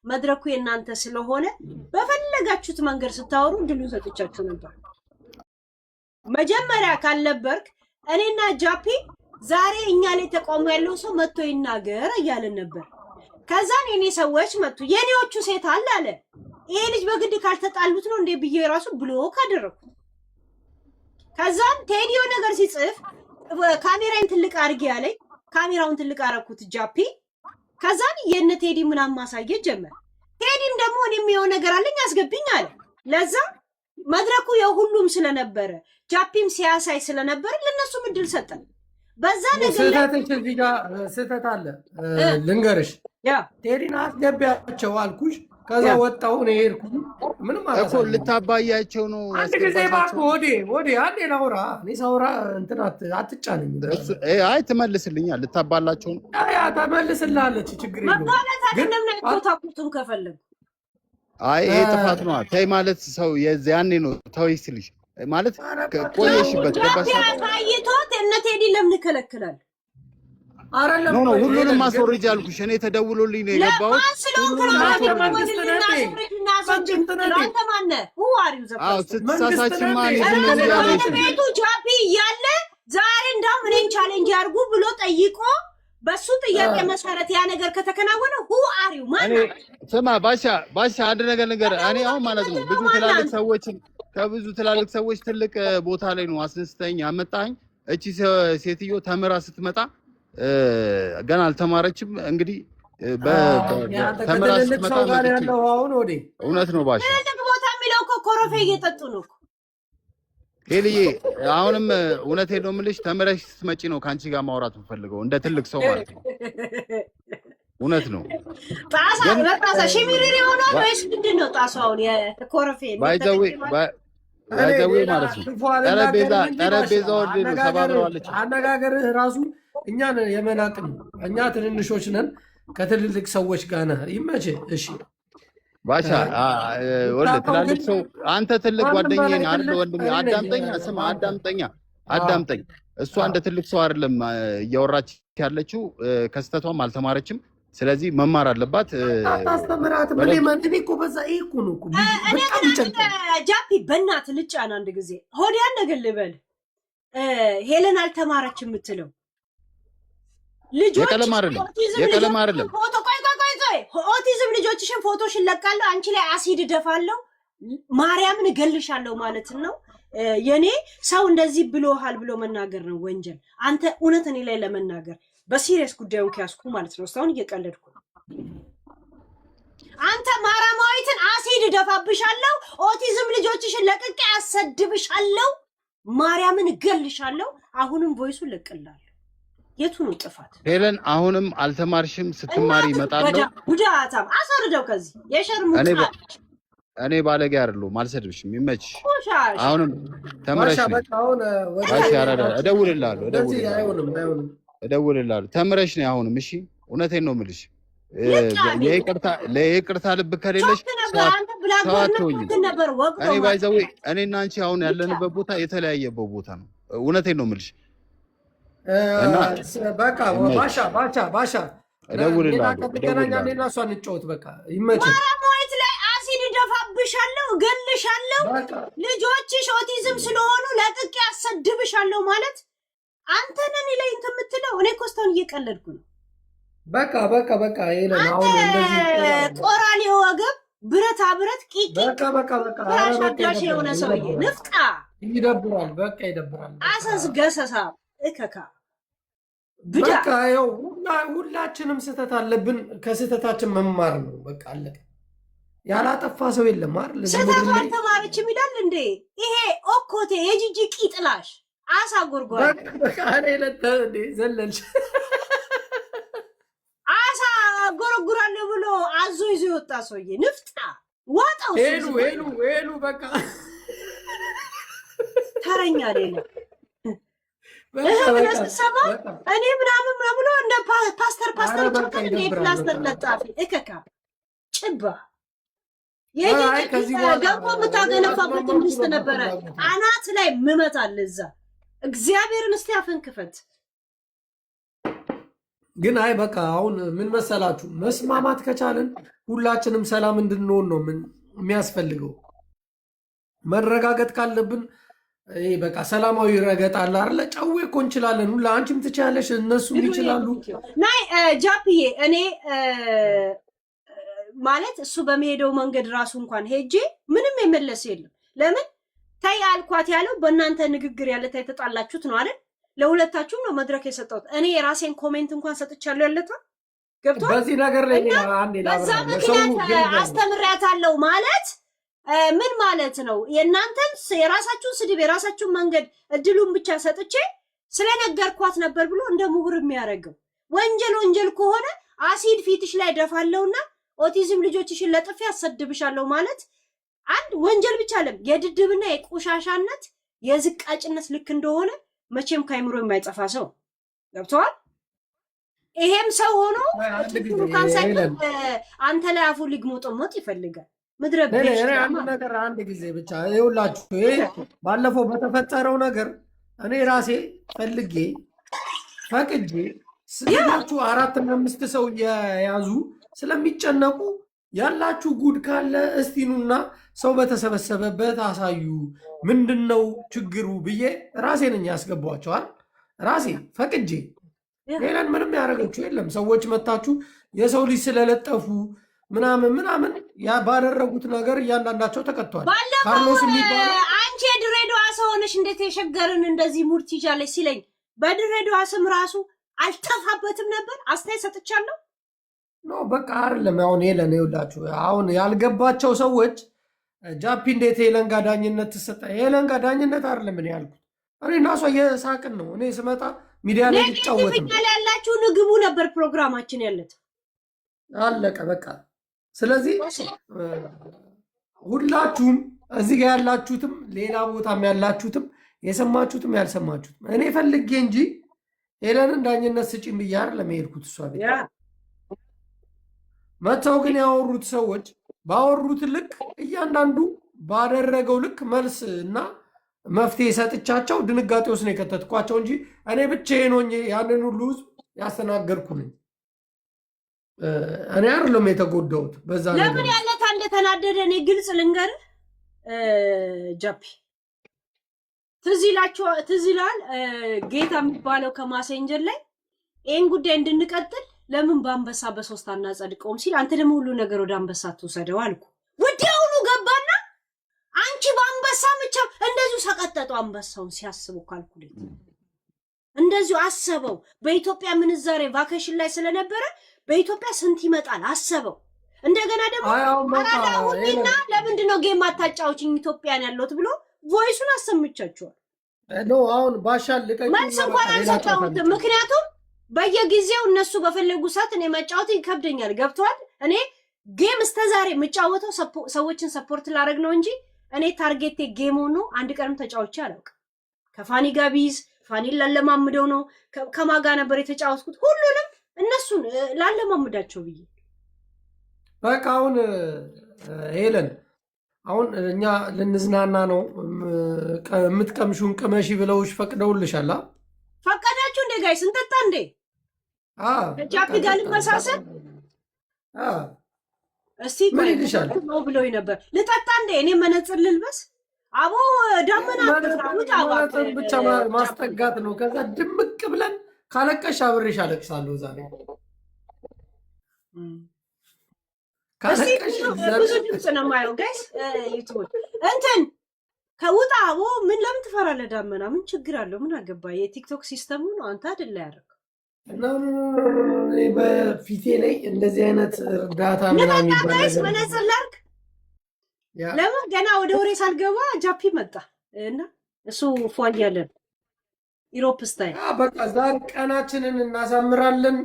መድረኩ የእናንተ ስለሆነ በፈለጋችሁት መንገድ ስታወሩ ድሉን ሰጥቻችሁ ነበር። መጀመሪያ ካልነበርክ እኔና ጃፒ ዛሬ እኛ ላይ ተቃውሞ ያለው ሰው መጥቶ ይናገር እያልን ነበር። ከዛን የኔ ሰዎች መጡ። የኔዎቹ ሴት አለ ይሄ ልጅ በግድ ካልተጣሉት ነው እንዴ ብዬ ራሱ ብሎክ አደረኩት። ከዛን ቴዲዮ ነገር ሲጽፍ ካሜራውን ትልቅ አድርጌ ያለኝ ካሜራውን ትልቅ አደረኩት ጃፒ። ከዛን የነ ቴዲ ምናምን ማሳየት ጀመረ። ቴዲም ደግሞ እኔም የሆነ ነገር አለኝ አስገብኝ አለ። ለዛ መድረኩ የሁሉም ስለነበረ ጃፒም ሲያሳይ ስለነበረ ለነሱ እድል ሰጠን። በዛ ነገር ስህተት አለ ልንገርሽ። ቴዲን አስገቢያቸው አልኩሽ። ከዛ ወጣው ነው ሄድኩ። ምንም እኮ ልታባያቸው ነው። አንድ ጊዜ እባክህ ወዴ አንዴ ላውራ። እኔ ሳውራ እንትን አትጫነኝ። አይ ትመልስልኛል። ልታባላቸው ነው። ያ ተመልስልሃለች። ችግር የለውም። ግን ነው ታቁቱን ከፈለጉ አይ ይሄ ጥፋት ነው። ተይ ማለት ሰው ያኔ ነው ተይ ሲልሽ ማለት ቆየሽበት ገባሽ። ታይቶት እነ ቴዲ ለምን ከለከላል? አይደለም ነው ሁሉንም ማስወርጅ አልኩሽ። እኔ ተደውሎልኝ ነው የገባሁት። ቤቱ ጃፒ እያለ ዛሬ እንዳውም እኔን ቻሌንጅ ያርጉ ብሎ ጠይቆ በሱ ጥያቄ መሰረት ያ ነገር ከተከናወነ ሁ አሪው ማለት ስማ ባሻ አንድ ነገር እኔ አሁን ማለት ነው ከብዙ ትላልቅ ሰዎች ትልቅ ቦታ ላይ ነው አስነስተኝ ያመጣኝ። እቺ ሴትዮ ተምራ ስትመጣ ገና አልተማረችም። እንግዲህ ተምራ ስትመጣ ያለው አሁን ወዴ እውነት ነው ባሻ ትልቅ ቦታ የሚለው እኮ ኮረፌ እየጠጡ ነው እኮ ሄልዬ። አሁንም እውነቴን ነው የምልሽ፣ ተምረሽ ስትመጪ ነው ከአንቺ ጋር ማውራት የምፈልገው እንደ ትልቅ ሰው ማለት ነው። እውነት ነው። ጣሳ ሽሚሪሪ ሆኖ ወይስ ምንድን ነው ጣሳውን የኮረፌ ባይዘዌ ማለት ነው። ጠረጴዛው ሰባብረዋለች። አነጋገርህ ራሱ እኛን የመናቅ ነው። እኛ ትንንሾች ነን፣ ከትልልቅ ሰዎች ጋር ነህ። ይመችህ። እሺ ባሻ ወልድ ትላልቅ ሰው አንተ ትልቅ ጓደኛዬ ነህ አይደል? ወንድሜ አዳምጠኛ፣ ስማ አዳምጠኝ። እሷ እንደ ትልቅ ሰው አይደለም እያወራች ያለችው፣ ከስተቷም አልተማረችም። ስለዚህ መማር አለባት። አስተምራት ምን ማንተኔ እኮ በዛ እኮ ነው እኮ ጃፒ በእናትህ ልጫን አንድ ጊዜ ሆዲያን ነገር ልበል። ሄለን አልተማረች የምትለው ልጆች የቀለም አይደለም ፎቶ ቆይ ኦቲዝም ልጆችሽን ፎቶሽን ለቃለሁ፣ አንቺ ላይ አሲድ ደፋለሁ፣ ማርያምን እገልሻለሁ ማለት ነው። የኔ ሰው እንደዚህ ብሎሃል ብሎ መናገር ነው ወንጀል። አንተ እውነት እኔ ላይ ለመናገር በሲሪየስ ጉዳዩን ከያዝኩ ማለት ነው። እስካሁን እየቀለድኩ አንተ ማራማዊትን አሲድ ደፋብሻለሁ፣ ኦቲዝም ልጆችሽን ለቅቄ አሰድብሻለሁ፣ ማርያምን እገልሻለሁ። አሁንም ቮይሱ ለቅላለሁ። የቱ ነው ጥፋት? ሄለን አሁንም አልተማርሽም። ስትማሪ ይመጣለሁ። ጉዳታም አሰርደው ከዚህ የሸርሙ እኔ ባለጌ አይደለሁም፣ አልሰድብሽም። ይመችሽ። አሁንም ተምረሽ ነው። እደውልልሃለሁ። ተምረሽ ነው አሁንም። እሺ እውነቴን ነው የምልሽ። የይቅርታ ልብ ከሌለሽ እኔ ባይዘዌ እኔና አንቺ አሁን ያለንበት ቦታ የተለያየበት ቦታ ነው። እውነቴን ነው የምልሽ። በቃ ባሻ እደውልልሃለሁ። እኔና እሷ እንጫወት። በቃ ይመችህ። ማራማዊት ላይ አሲድ ደፋብሻለሁ፣ እገልሻለሁ፣ ልጆችሽ ኦቲዝም ስለሆኑ ለቅቄ አሰድብሻለሁ ማለት አንተ ነን ላይ እንትን የምትለው። እኔ እኮ እስካሁን እየቀለድኩ ነው። በቃ ይሄንን አሁን እንደዚህ ቆራኔ ወገብ ብረታ ብረት ቂቂ አሻዳሽ የሆነ ሰውዬ ንፍጣ ይደብራል። በቃ ይደብራል። አሰስ ገሰሳ እከካ በቃ ያው ሁላችንም ስህተት አለብን። ከስህተታችን መማር ነው። በቃ አለቀ። ያላጠፋ ሰው የለም አይደል? ስህተቱ አልተማረችም ይላል እንዴ? ይሄ ኦኮቴ የጂጂ ቂጥላሽ አሳ ጎርጓሪ በቃ ዘለልሽ አሳ ጎርጉራለሁ ብሎ አዞ ይዞ የወጣ ሰውዬ ንፍጣ ዋጣው ሄሉ በቃ ተረኛ ሌለ ሰማ እኔ ምናምን ብሎ እንደ ፓስተር ፕላስተር ለጣፊ እከካ ጭባ ገንፎ የምታገነፋበት ድስት ነበረ አናት ላይ ምመታል እዛ እግዚአብሔርን እስቲ አፈን ክፈት። ግን አይ በቃ አሁን ምን መሰላችሁ መስማማት ከቻለን ሁላችንም ሰላም እንድንሆን ነው ምን የሚያስፈልገው። መረጋገጥ ካለብን በቃ ሰላማዊ ረገጥ አለ አይደለ? ጨዌ እኮ እንችላለን ሁላ አንቺም ትችያለሽ እነሱም ይችላሉ። ናይ ጃፒዬ እኔ ማለት እሱ በሚሄደው መንገድ ራሱ እንኳን ሄጄ ምንም የመለስ የለም። ለምን ታይ አልኳት ያለው በእናንተ ንግግር ያለ ታይ ተጣላችሁት ነው አይደል? ለሁለታችሁም ነው መድረክ የሰጠሁት። እኔ የራሴን ኮሜንት እንኳን ሰጥቻለሁ ያለታ ገብቷል። በዚህ ነገር ላይ አንዴ በዛ ምክንያት አስተምሪያታለሁ ማለት ምን ማለት ነው? የእናንተን የራሳችሁን ስድብ የራሳችሁን መንገድ እድሉን ብቻ ሰጥቼ ስለነገርኳት ነበር ብሎ እንደ ምሁር የሚያደርገው ወንጀል ከሆነ አሲድ ፊትሽ ላይ ደፋለውና ኦቲዝም ልጆችሽን ለጥፊ ያሰድብሻለሁ ማለት አንድ ወንጀል ብቻ አይደለም፣ የድድብና የቆሻሻነት የዝቃጭነት ልክ እንደሆነ መቼም ካይምሮ የማይጠፋ ሰው ገብቷል። ይሄም ሰው ሆኖ አንተ ላይ አፉ ሊግሞጠሞጥ ይፈልጋል። ምድረ ነገር አንድ ጊዜ ብቻ ይኸውላችሁ፣ ባለፈው በተፈጠረው ነገር እኔ ራሴ ፈልጌ ፈቅጄ ስላችሁ 4 እና 5 ሰው የያዙ ስለሚጨነቁ ያላችሁ ጉድ ካለ እስቲኑና ሰው በተሰበሰበበት አሳዩ፣ ምንድነው ችግሩ ብዬ ራሴ ነኝ ያስገባቸዋል። ራሴ ፈቅጄ ሄለን ምንም ያደረገችው የለም። ሰዎች መታችሁ የሰው ልጅ ስለለጠፉ ምናምን ባደረጉት ነገር እያንዳንዳቸው ተቀጥተዋል። ካርሎስ የሚባለው አንቺ የድሬዳዋ ሰው ሆነሽ እንዴት የሸገርን እንደዚህ ሙድ ትይዣለሽ ሲለኝ በድሬዳዋ ስም ራሱ አልተፋበትም ነበር። አስተያየት ሰጥቻለሁ። ኖ በቃ አይደለም። አሁን ሄለን ይኸውላችሁ፣ አሁን ያልገባቸው ሰዎች ጃፒ እንዴት ሄለን ጋር ዳኝነት ትሰጣ? ሄለን ጋር ዳኝነት አይደለም እኔ ያልኩት። እኔ እና እሷ የሳቅን ነው። እኔ ስመጣ ሚዲያ ላይ ይጫወት ነው ያላችሁ ንግቡ ነበር ፕሮግራማችን ያለት አለቀ በቃ። ስለዚህ ሁላችሁም እዚህ ጋር ያላችሁትም ሌላ ቦታም ያላችሁትም የሰማችሁትም ያልሰማችሁትም እኔ ፈልጌ እንጂ ሄለንን ዳኝነት ስጪኝ ብዬ አይደለም የሄድኩት እሷ ቤት። መተው ግን ያወሩት ሰዎች ባወሩት ልክ እያንዳንዱ ባደረገው ልክ መልስ እና መፍትሄ ሰጥቻቸው ድንጋጤ ውስጥ ነው የከተትኳቸው እንጂ እኔ ብቻዬን ሆኜ ያንን ሁሉ ህዝብ ያስተናገርኩ ነኝ። እኔ አይደለም የተጎዳሁት በዛ ነገር። ለምን ያለታ እንደተናደደ እኔ ግልጽ ልንገርህ ጃፒ፣ ትዝ ይላል ጌታ የሚባለው ከማሴንጀር ላይ ይህን ጉዳይ እንድንቀጥል ለምን በአንበሳ በ3 አናጸድቀውም ሲል አንተ ደግሞ ሁሉ ነገር ወደ አንበሳ ትወሰደው አልኩ። ወዲያውኑ ገባና አንቺ በአንበሳ ብቻ እንደዚሁ ሰቀጠጠው። አንበሳውን ሲያስቡ ካልኩሌት እንደዚሁ አሰበው። በኢትዮጵያ ምንዛሬ ቫኬሽን ላይ ስለነበረ በኢትዮጵያ ስንት ይመጣል አሰበው። እንደገና ደግሞ አራዳውና ለምንድነው ጌም አታጫውችኝ ኢትዮጵያን ያለውት ብሎ ቮይሱን አሰምቻቸዋል። አሁን ባሻል ልቀቂ መልስ እንኳን አልሰጠሁትም። ምክንያቱም በየጊዜው እነሱ በፈለጉ ሰዓት እኔ መጫወት ይከብደኛል። ገብቷል። እኔ ጌም እስከዛሬ የምጫወተው ሰዎችን ሰፖርት ላደርግ ነው እንጂ እኔ ታርጌቴ ጌም ሆኖ አንድ ቀንም ተጫውቼ አላውቅም። ከፋኒ ጋር ቢይዝ ፋኒን ላለማምደው ነው። ከማጋ ነበር የተጫወትኩት ሁሉንም እነሱን ላለማምዳቸው ብዬ በቃ። አሁን ሄለን አሁን እኛ ልንዝናና ነው የምትቀምሹን ቅመሺ ብለውሽ ፈቅደውልሻል? ፈቀዳችሁ እንዴ ጋይስ? እንጠጣ እንዴ? ጃፒ ጋር ልመሳሰል እስቲ ምን ይልሻል ነው ብሎኝ ነበር። ልጠጣ እንዴ? እኔ መነጽር ልልበስ? አቦ ዳመና መነጽር ብቻ ማስጠጋት ነው። ከዛ ድምቅ ብለን ካለቀሽ አብሬሽ አለቅሳለሁ ዛሬ። ካለቀሽ ብዙ ድምፅ ነው የማየው ጋይስ ዩቲዩብ እንትን ከውጣ አቦ ምን ለምን ትፈራለህ? ዳመና ምን ችግር አለው? ምን አገባ? የቲክቶክ ሲስተሙ ነው። አንተ አይደለ ያደረገው። በፊቴ ላይ እንደዚህ አይነት እርዳታ ምናምን ይባላል። መነጽር ላድርግ። ለምን ገና ወደ ወሬ ሳልገባ ጃፒ መጣ እና እሱ ፏያለን ኢሮፕ ስታይል በቃ ዛሬ ቀናችንን እናሳምራለን።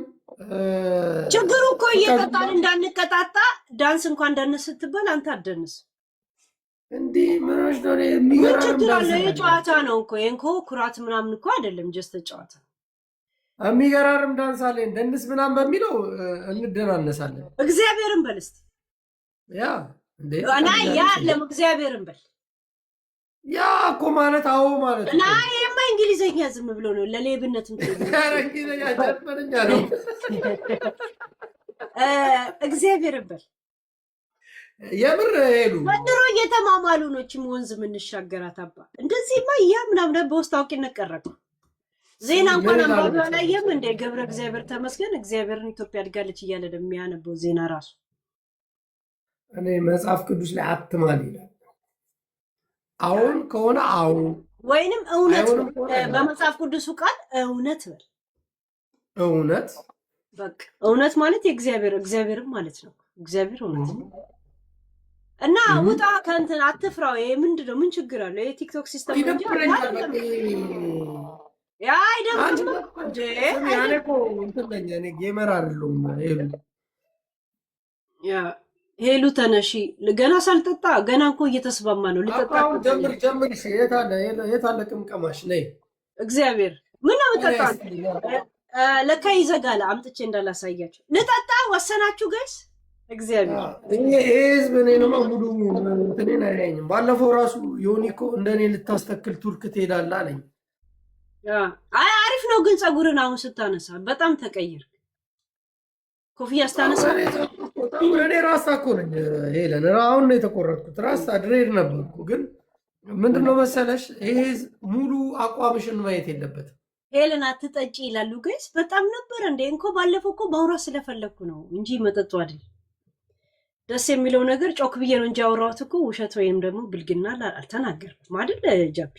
ችግሩ እኮ እየጠጣን እንዳንቀጣጣ ዳንስ እንኳን ደንስ ስትባል አንተ አትደንስ እንዴ? ምንሽ ነው ምን ችግር አለው? የጨዋታ ነው እኮ የንኮ ኩራት ምናምን እኮ አይደለም። ጀስት ጨዋታ የሚገራርም ዳንስ አለን ደንስ ምናምን በሚለው እንደናነሳለን። እግዚአብሔርን በል እስቲ ያ እንዴ እና ያ ለእግዚአብሔርን በል ያ እኮ ማለት አዎ ማለት እና የማ እንግሊዘኛ ዝም ብሎ ነው ለሌብነት እንግሊዘኛ ጀርመንኛ ነው። እግዚአብሔርን በል የምር ሄሉ ወንድሮ እየተማማሉ ነው። እቺም ወንዝ የምንሻገራት አባ እንደዚህማ ያ ምናምን በውስጥ አውቂነት ቀረቀ ዜና እንኳን አንባቢ አላየም እንደ ገብረ እግዚአብሔር ተመስገን እግዚአብሔርን ኢትዮጵያ አድጋለች እያለ የሚያነበው ዜና ራሱ እኔ መጽሐፍ ቅዱስ ላይ አትማል ይላል። አሁን ከሆነ አዎ ወይንም እውነት በመጽሐፍ ቅዱሱ ቃል እውነት በል እውነት በቃ እውነት ማለት እግዚአብሔርም ማለት ነው። እግዚአብሔር እውነት ነው እና ውጣ ከእንትን አትፍራው። ይሄ ምንድነው? ምን ችግር አለው? የቲክቶክ ሲስተም እንጂ ያ አይደለም እንጂ ያኔ እኮ እንትን ነኝ እኔ ጌመር አይደለሁም። ሄሉ ተነሺ። ገና ሳልጠጣ ገና እኮ እየተስማማ ነው። ልጠጣ ጀምር። እሺ የት አለ ቅምቀማሽ? ነይ እግዚአብሔር ምን ነው ጠጣ። ለካ ይዘጋል። አምጥቼ እንዳላሳያችሁ ልጠጣ ወሰናችሁ ጋይስ። እግዚአብሔር ህዝብ እኔ ነው ሙሉ እንትኔን አይለኝም። ባለፈው ራሱ ዮኒ እኮ እንደኔ ልታስተክል ቱርክ ትሄዳለህ አለኝ። አይ አሪፍ ነው ግን ፀጉርን አሁን ስታነሳ በጣም ተቀየር። ኮፍያ ስታነሳ እኔ ራስታ እኮ ነኝ ሄለን። አሁን ነው የተቆረጥኩት። ራስታ ድሬድ ነበርኩ። ግን ምንድነው መሰለሽ ይሄ ሙሉ አቋምሽን ማየት የለበትም። ሄለን አትጠጪ ይላሉ ጋይስ። በጣም ነበር እንዴ እንኮ ባለፈው እኮ ማውራት ስለፈለኩ ነው እንጂ መጠጡ አይደል። ደስ የሚለው ነገር ጮክ ብዬ ነው እንጂ አወራሁት እኮ ውሸት ወይም ደግሞ ብልግና አልተናገርኩም አይደል ጃፒ?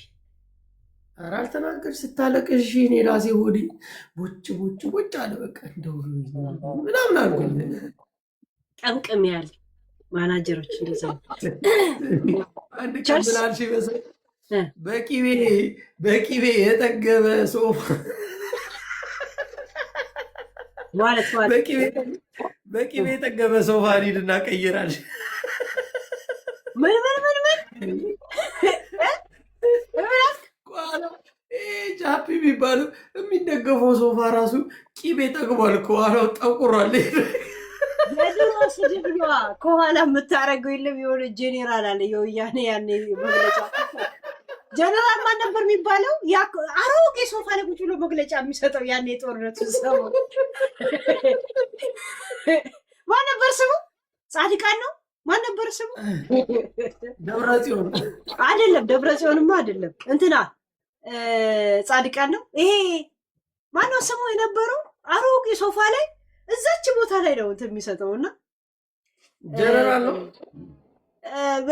ኧረ አልተናገርሽ። ስታለቅሽ እኔ ራሴ ሆዴ ቦጭ አለ። በቃ እንደው ምናምን አልኩኝ። ቀምቅም ያለ ማናጀሮች እንደዛ አንድ ቀን ምን አልሽ መሰለኝ? በቂቤ የጠገበ ሶፋ ማለት በቂቤ የጠገበ ሶፋ ሊድና ቀይራል። ምን ጃፒ የሚባለው የሚደገፈው ሶፋ ራሱ ቂቤ ጠግቧል። ከኋላው ጠቁሯል። የድሮ ስድብ ነዋ። ከኋላ የምታደርገው የለም። የሆነ ጄኔራል አለ የወያኔ ያኔ መግለጫ ጀነራል ማን ነበር የሚባለው? አሮጌ ሶፋ ላይ ቁጭ ብሎ መግለጫ የሚሰጠው ያኔ ጦርነቱ ሰው ማን ነበር ስሙ? ጻድቃን ነው። ማን ነበር ስሙ? ደብረጽዮን አይደለም። ደብረጽዮንማ አይደለም። እንትና ጻድቃን ነው። ይሄ ማነው ስሙ የነበረው? አሮጌ ሶፋ ላይ እዛች ቦታ ላይ ነው እንትን የሚሰጠውና ጀነራል ነው።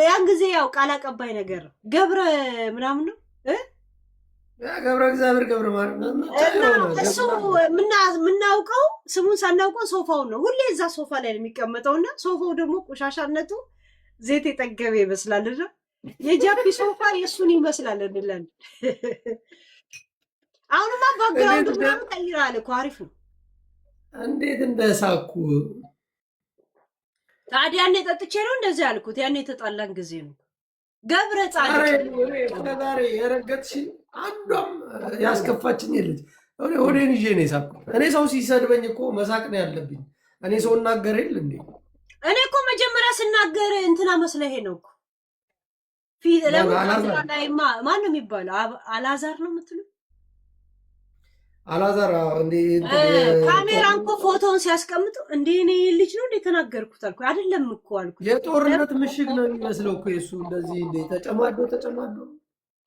ያን ጊዜ ያው ቃል አቀባይ ነገር ነው። ገብረ ምናምን ነው ገብረ እግዚአብሔር ገብረ ማርያም እሱ የምናውቀው ስሙን ሳናውቀው ሶፋውን ነው። ሁሌ እዛ ሶፋ ላይ ነው የሚቀመጠውና ሶፋው ደግሞ ቆሻሻነቱ ዘይት የጠገበ ይመስላል። እና የጃፒ ሶፋ የእሱን ይመስላል እንላለን። አሁንማ ባክግራውንድ ምናምን ቀይራል እኮ አሪፍ ነው። እንዴት እንደሳኩ ታዲያ ያኔ ጠጥቼ ነው እንደዚህ ያልኩት። ያኔ የተጣላን ጊዜ ነው። ገብረ ዛሬ የረገጥሽኝ አንዷም ያስከፋችኝ የለች። ወዴን ይዤ ነው የሳኩት። እኔ ሰው ሲሰድበኝ እኮ መሳቅ ነው ያለብኝ። እኔ ሰው እናገር የለ እንዴ? እኔ እኮ መጀመሪያ ስናገር እንትና መስለሄ ነው እኮ ፊት ለምን ማን ነው የሚባለው? አላዛር ነው የምትሉ? አላዛር እንዴ ካሜራ እኮ ፎቶውን ሲያስቀምጡ እንዴ እኔ ልጅ ነው እንዴ ተናገርኩት አልኩ። አይደለም እኮ አልኩ። የጦርነት ምሽግ ነው የሚመስለው እኮ የሱ እንደዚህ እንዴ ተጨማዶ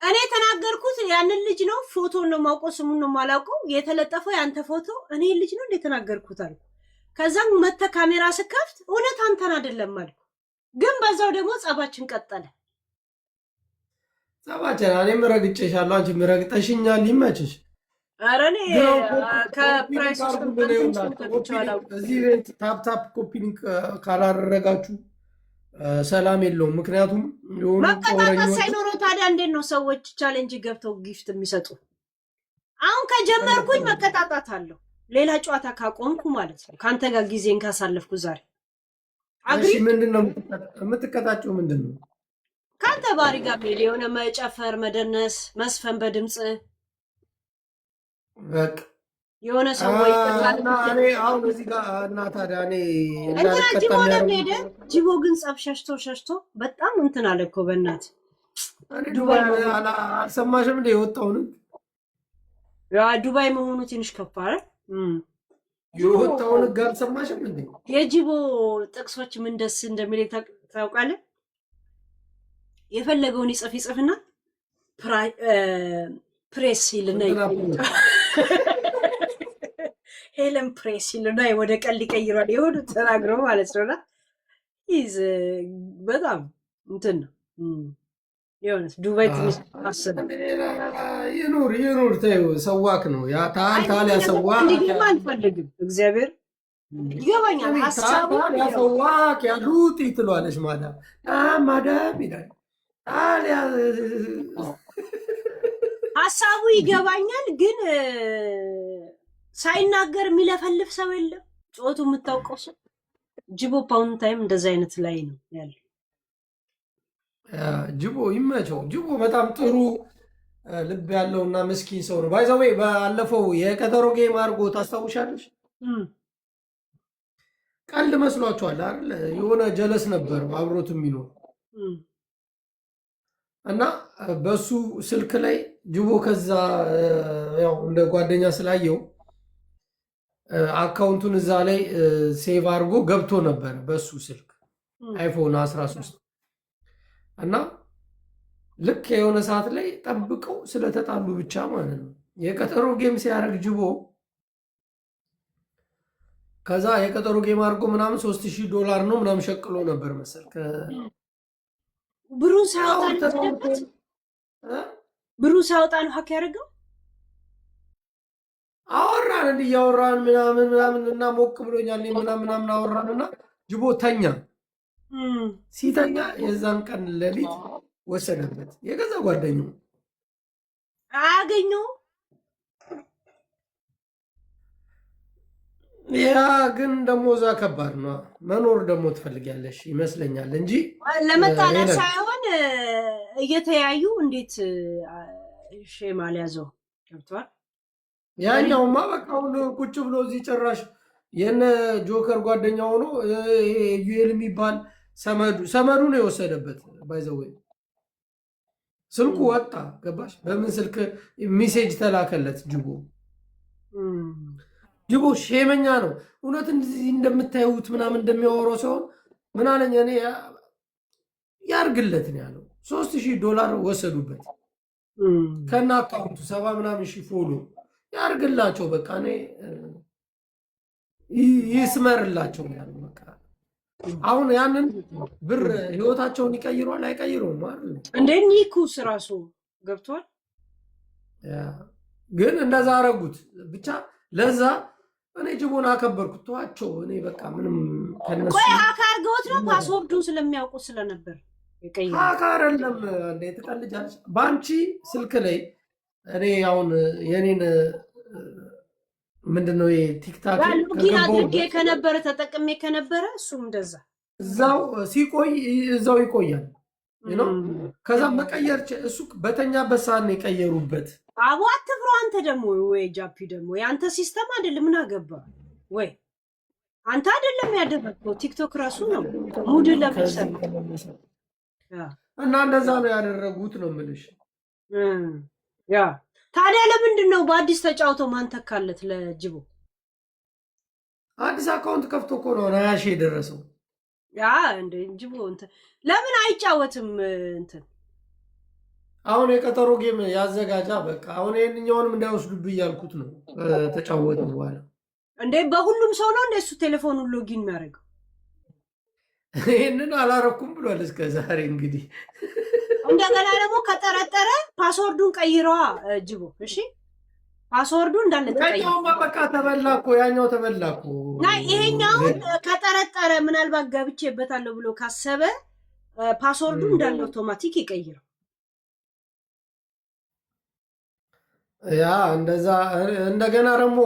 እኔ ተናገርኩት። ያንን ልጅ ነው ፎቶውን ነው ማውቀው፣ ስሙን ነው ማላውቀው። የተለጠፈው ያንተ ፎቶ እኔ ልጅ ነው እንዴ ተናገርኩት አልኩ። ከዛም መተ ካሜራ ስከፍት እውነት አንተን አይደለም አልኩ። ግን በዛው ደግሞ ጸባችን ቀጠለ። ጸባችን እኔም ረግጬሻለሁ፣ አንቺም ረግጠሽኛል። ይመችሽ። ኧረ እኔ ከፕራይስ እዚህ ቤት ታፕታፕ ኮፒሊንግ ካላደረጋችሁ ሰላም የለውም። ምክንያቱም መቀጣቀስ ሳይኖረው ታዲያ እንዴት ነው ሰዎች ቻሌንጅ ገብተው ጊፍት የሚሰጡ? ከጀመርኩኝ መቀጣጣት አለው ሌላ ጨዋታ ካቆምኩ ማለት ነው ካንተ ጋር ጊዜን ካሳለፍኩ ዛሬ እሺ ምንድነው የምትቀጣጭው ምንድነው ካንተ ባሪ ጋር ሄደ የሆነ መጨፈር መደነስ መስፈን በድምጽ በቃ የሆነ ሰው ወይ እና እኔ አሁን እዚህ ጋር እና ታዲያ እኔ ጅቦ ለሄደ ጅቦ ግን ጸብ ሸሽቶ በጣም እንትን አለ እኮ በእናት ዱባይ አልሰማሽም እንደ የወጣውን ዱባይ መሆኑ ትንሽ ከፋረ የወጣውን ጋር አልሰማሽም እንዴ የጅቦ ጥቅሶች ምን ደስ እንደሚል ታውቃለህ የፈለገውን ይጽፍና ፕሬስ ይልና ሄለን ፕሬስ ይልና ወደ ቀል ይቀይራል የሆነ ተናግሮ ማለት ነውና ኢዝ በጣም እንትን ነው የሆነስ ዱባይ ትንሽ አሰደ ይኑር ተይው ሰዋክ ነው ያ ታል ያሰዋክ እንዲህ አልፈልግም እግዚአብሔር ይገባኛል ሐሳቡ ያሰዋክ ያሉት ይትሏለሽ ማዳም ይላል ታዲያ ሐሳቡ ይገባኛል ግን ሳይናገር የሚለፈልፍ ሰው የለም ጾቱ የምታውቀው ሰው ጅቦ ፓውን ታይም እንደዛ አይነት ላይ ነው ያለው ጅቦ ይመቸው ጅቦ በጣም ጥሩ ልብ ያለውና ምስኪን ሰው ነው ባይዘው ባለፈው የቀጠሮ ጌም አድርጎ ታስታውሻለሽ ቀልድ መስሏቸዋል አይደል የሆነ ጀለስ ነበር አብሮት የሚኖር እና በሱ ስልክ ላይ ጅቦ ከዛ ያው እንደ ጓደኛ ስላየው አካውንቱን እዛ ላይ ሴቭ አድርጎ ገብቶ ነበር በሱ ስልክ አይፎን 13 እና ልክ የሆነ ሰዓት ላይ ጠብቀው ስለተጣሉ ብቻ ማለት ነው የቀጠሮ ጌም ሲያደርግ ጅቦ ከዛ የቀጠሮ ጌም አድርጎ ምናምን $3000 ነው ምናምን ሸቅሎ ነበር መሰል ብሩን ሳውጣ ነው ሀክ ያደርገው አወራን እንዲህ ያወራን ምናምን እና ሞቅ ብሎኛል ምናምን አወራንና ጅቦ ተኛ ሲተኛ የዛን ቀን ሌሊት ወሰደበት የገዛ ጓደኛው አገኘው ያ ግን ደሞ እዛ ከባድ ነው መኖር ደሞ ትፈልጊያለሽ ይመስለኛል እንጂ ለመጣላት ሳይሆን እየተያዩ እንዴት ሼማል ያዘው ገብቷል ያኛውማ በቃ ቁጭ ብሎ እዚህ ጭራሽ የነ ጆከር ጓደኛ ሆኖ ዩኤል የሚባል ሰመዱ ነው የወሰደበት ባይዘው ስልኩ ወጣ ገባሽ በምን ስልክ ሜሴጅ ተላከለት ጅቦ ሼመኛ ነው እውነት እንደምታዩት ምናምን እንደሚያወራው ሲሆን ምን አለኝ እኔ ያርግለት ነው ያለው $3000 ወሰዱበት ከና አካውንቱ 70 ምናምን ሺህ ፎሎ ያርግላቸው በቃ እኔ ይስመርላቸው ያለው በቃ አሁን ያንን ብር ህይወታቸውን ይቀይሯል አይቀይሩም አይደል እንዴ ኒኩስ ራሱ ገብቷል ግን እንደዛ አረጉት ብቻ ለዛ እኔ ጅቦን አከበርኩት ተዋቸው እኔ በቃ ምንም ከነሱ ቆይ አካርገውት ነው ፓስወርዱን ስለሚያውቁ ስለነበር ይቀይራል አካረለም እንዴ ተቀልጃለሽ ባንቺ ስልክ ላይ እኔ አሁን የኔን ምንድነው ቲክታክ ሎጊን አድርጌ ከነበረ ተጠቅሜ ከነበረ እሱም እንደዛ እዛው ሲቆይ እዛው ይቆያል ነው ከዛ መቀየር እሱ በተኛበት ሰዓት ነው የቀየሩበት አቦ አትፍሮ አንተ ደግሞ ወይ ጃፒ ደግሞ ያንተ ሲስተም አይደለም ምን አገባ ወይ አንተ አይደለም ያደረገው ቲክቶክ ራሱ ነው ሙድ ለምሰል እና እንደዛ ነው ያደረጉት ነው የምልሽ ያ ታዲያ ለምንድን ነው በአዲስ ተጫውተው ማን ተካለት ለጅቦ አዲስ አካውንት ከፍቶ እኮ ነው 20,000 የደረሰው ያ እንደ ጅቦ እንትን ለምን አይጫወትም እንትን አሁን የቀጠሮ ጌም ያዘጋጃ በቃ አሁን የኛውንም እንዳይወስዱብኝ ያልኩት ነው ተጫወተ በኋላ እንዴ በሁሉም ሰው ነው እንደሱ ቴሌፎኑን ሎጊን የሚያደርገው ይሄንን አላረኩም ብሏል እስከ ዛሬ እንግዲህ እንደገና ደግሞ ከጠረጠረ ፓስወርዱን ቀይረዋ ጅቦ እሺ ፓስወርዱን እንዳለ ተቀይሮ ያኛው በቃ ተበላኩ ያኛው ተበላኩ ይሄኛው ከጠረጠረ ምናልባት ገብቼበታለሁ ብሎ ካሰበ ፓስወርዱን እንዳለ አውቶማቲክ ይቀይረው ያ እንደዛ እንደገና ደግሞ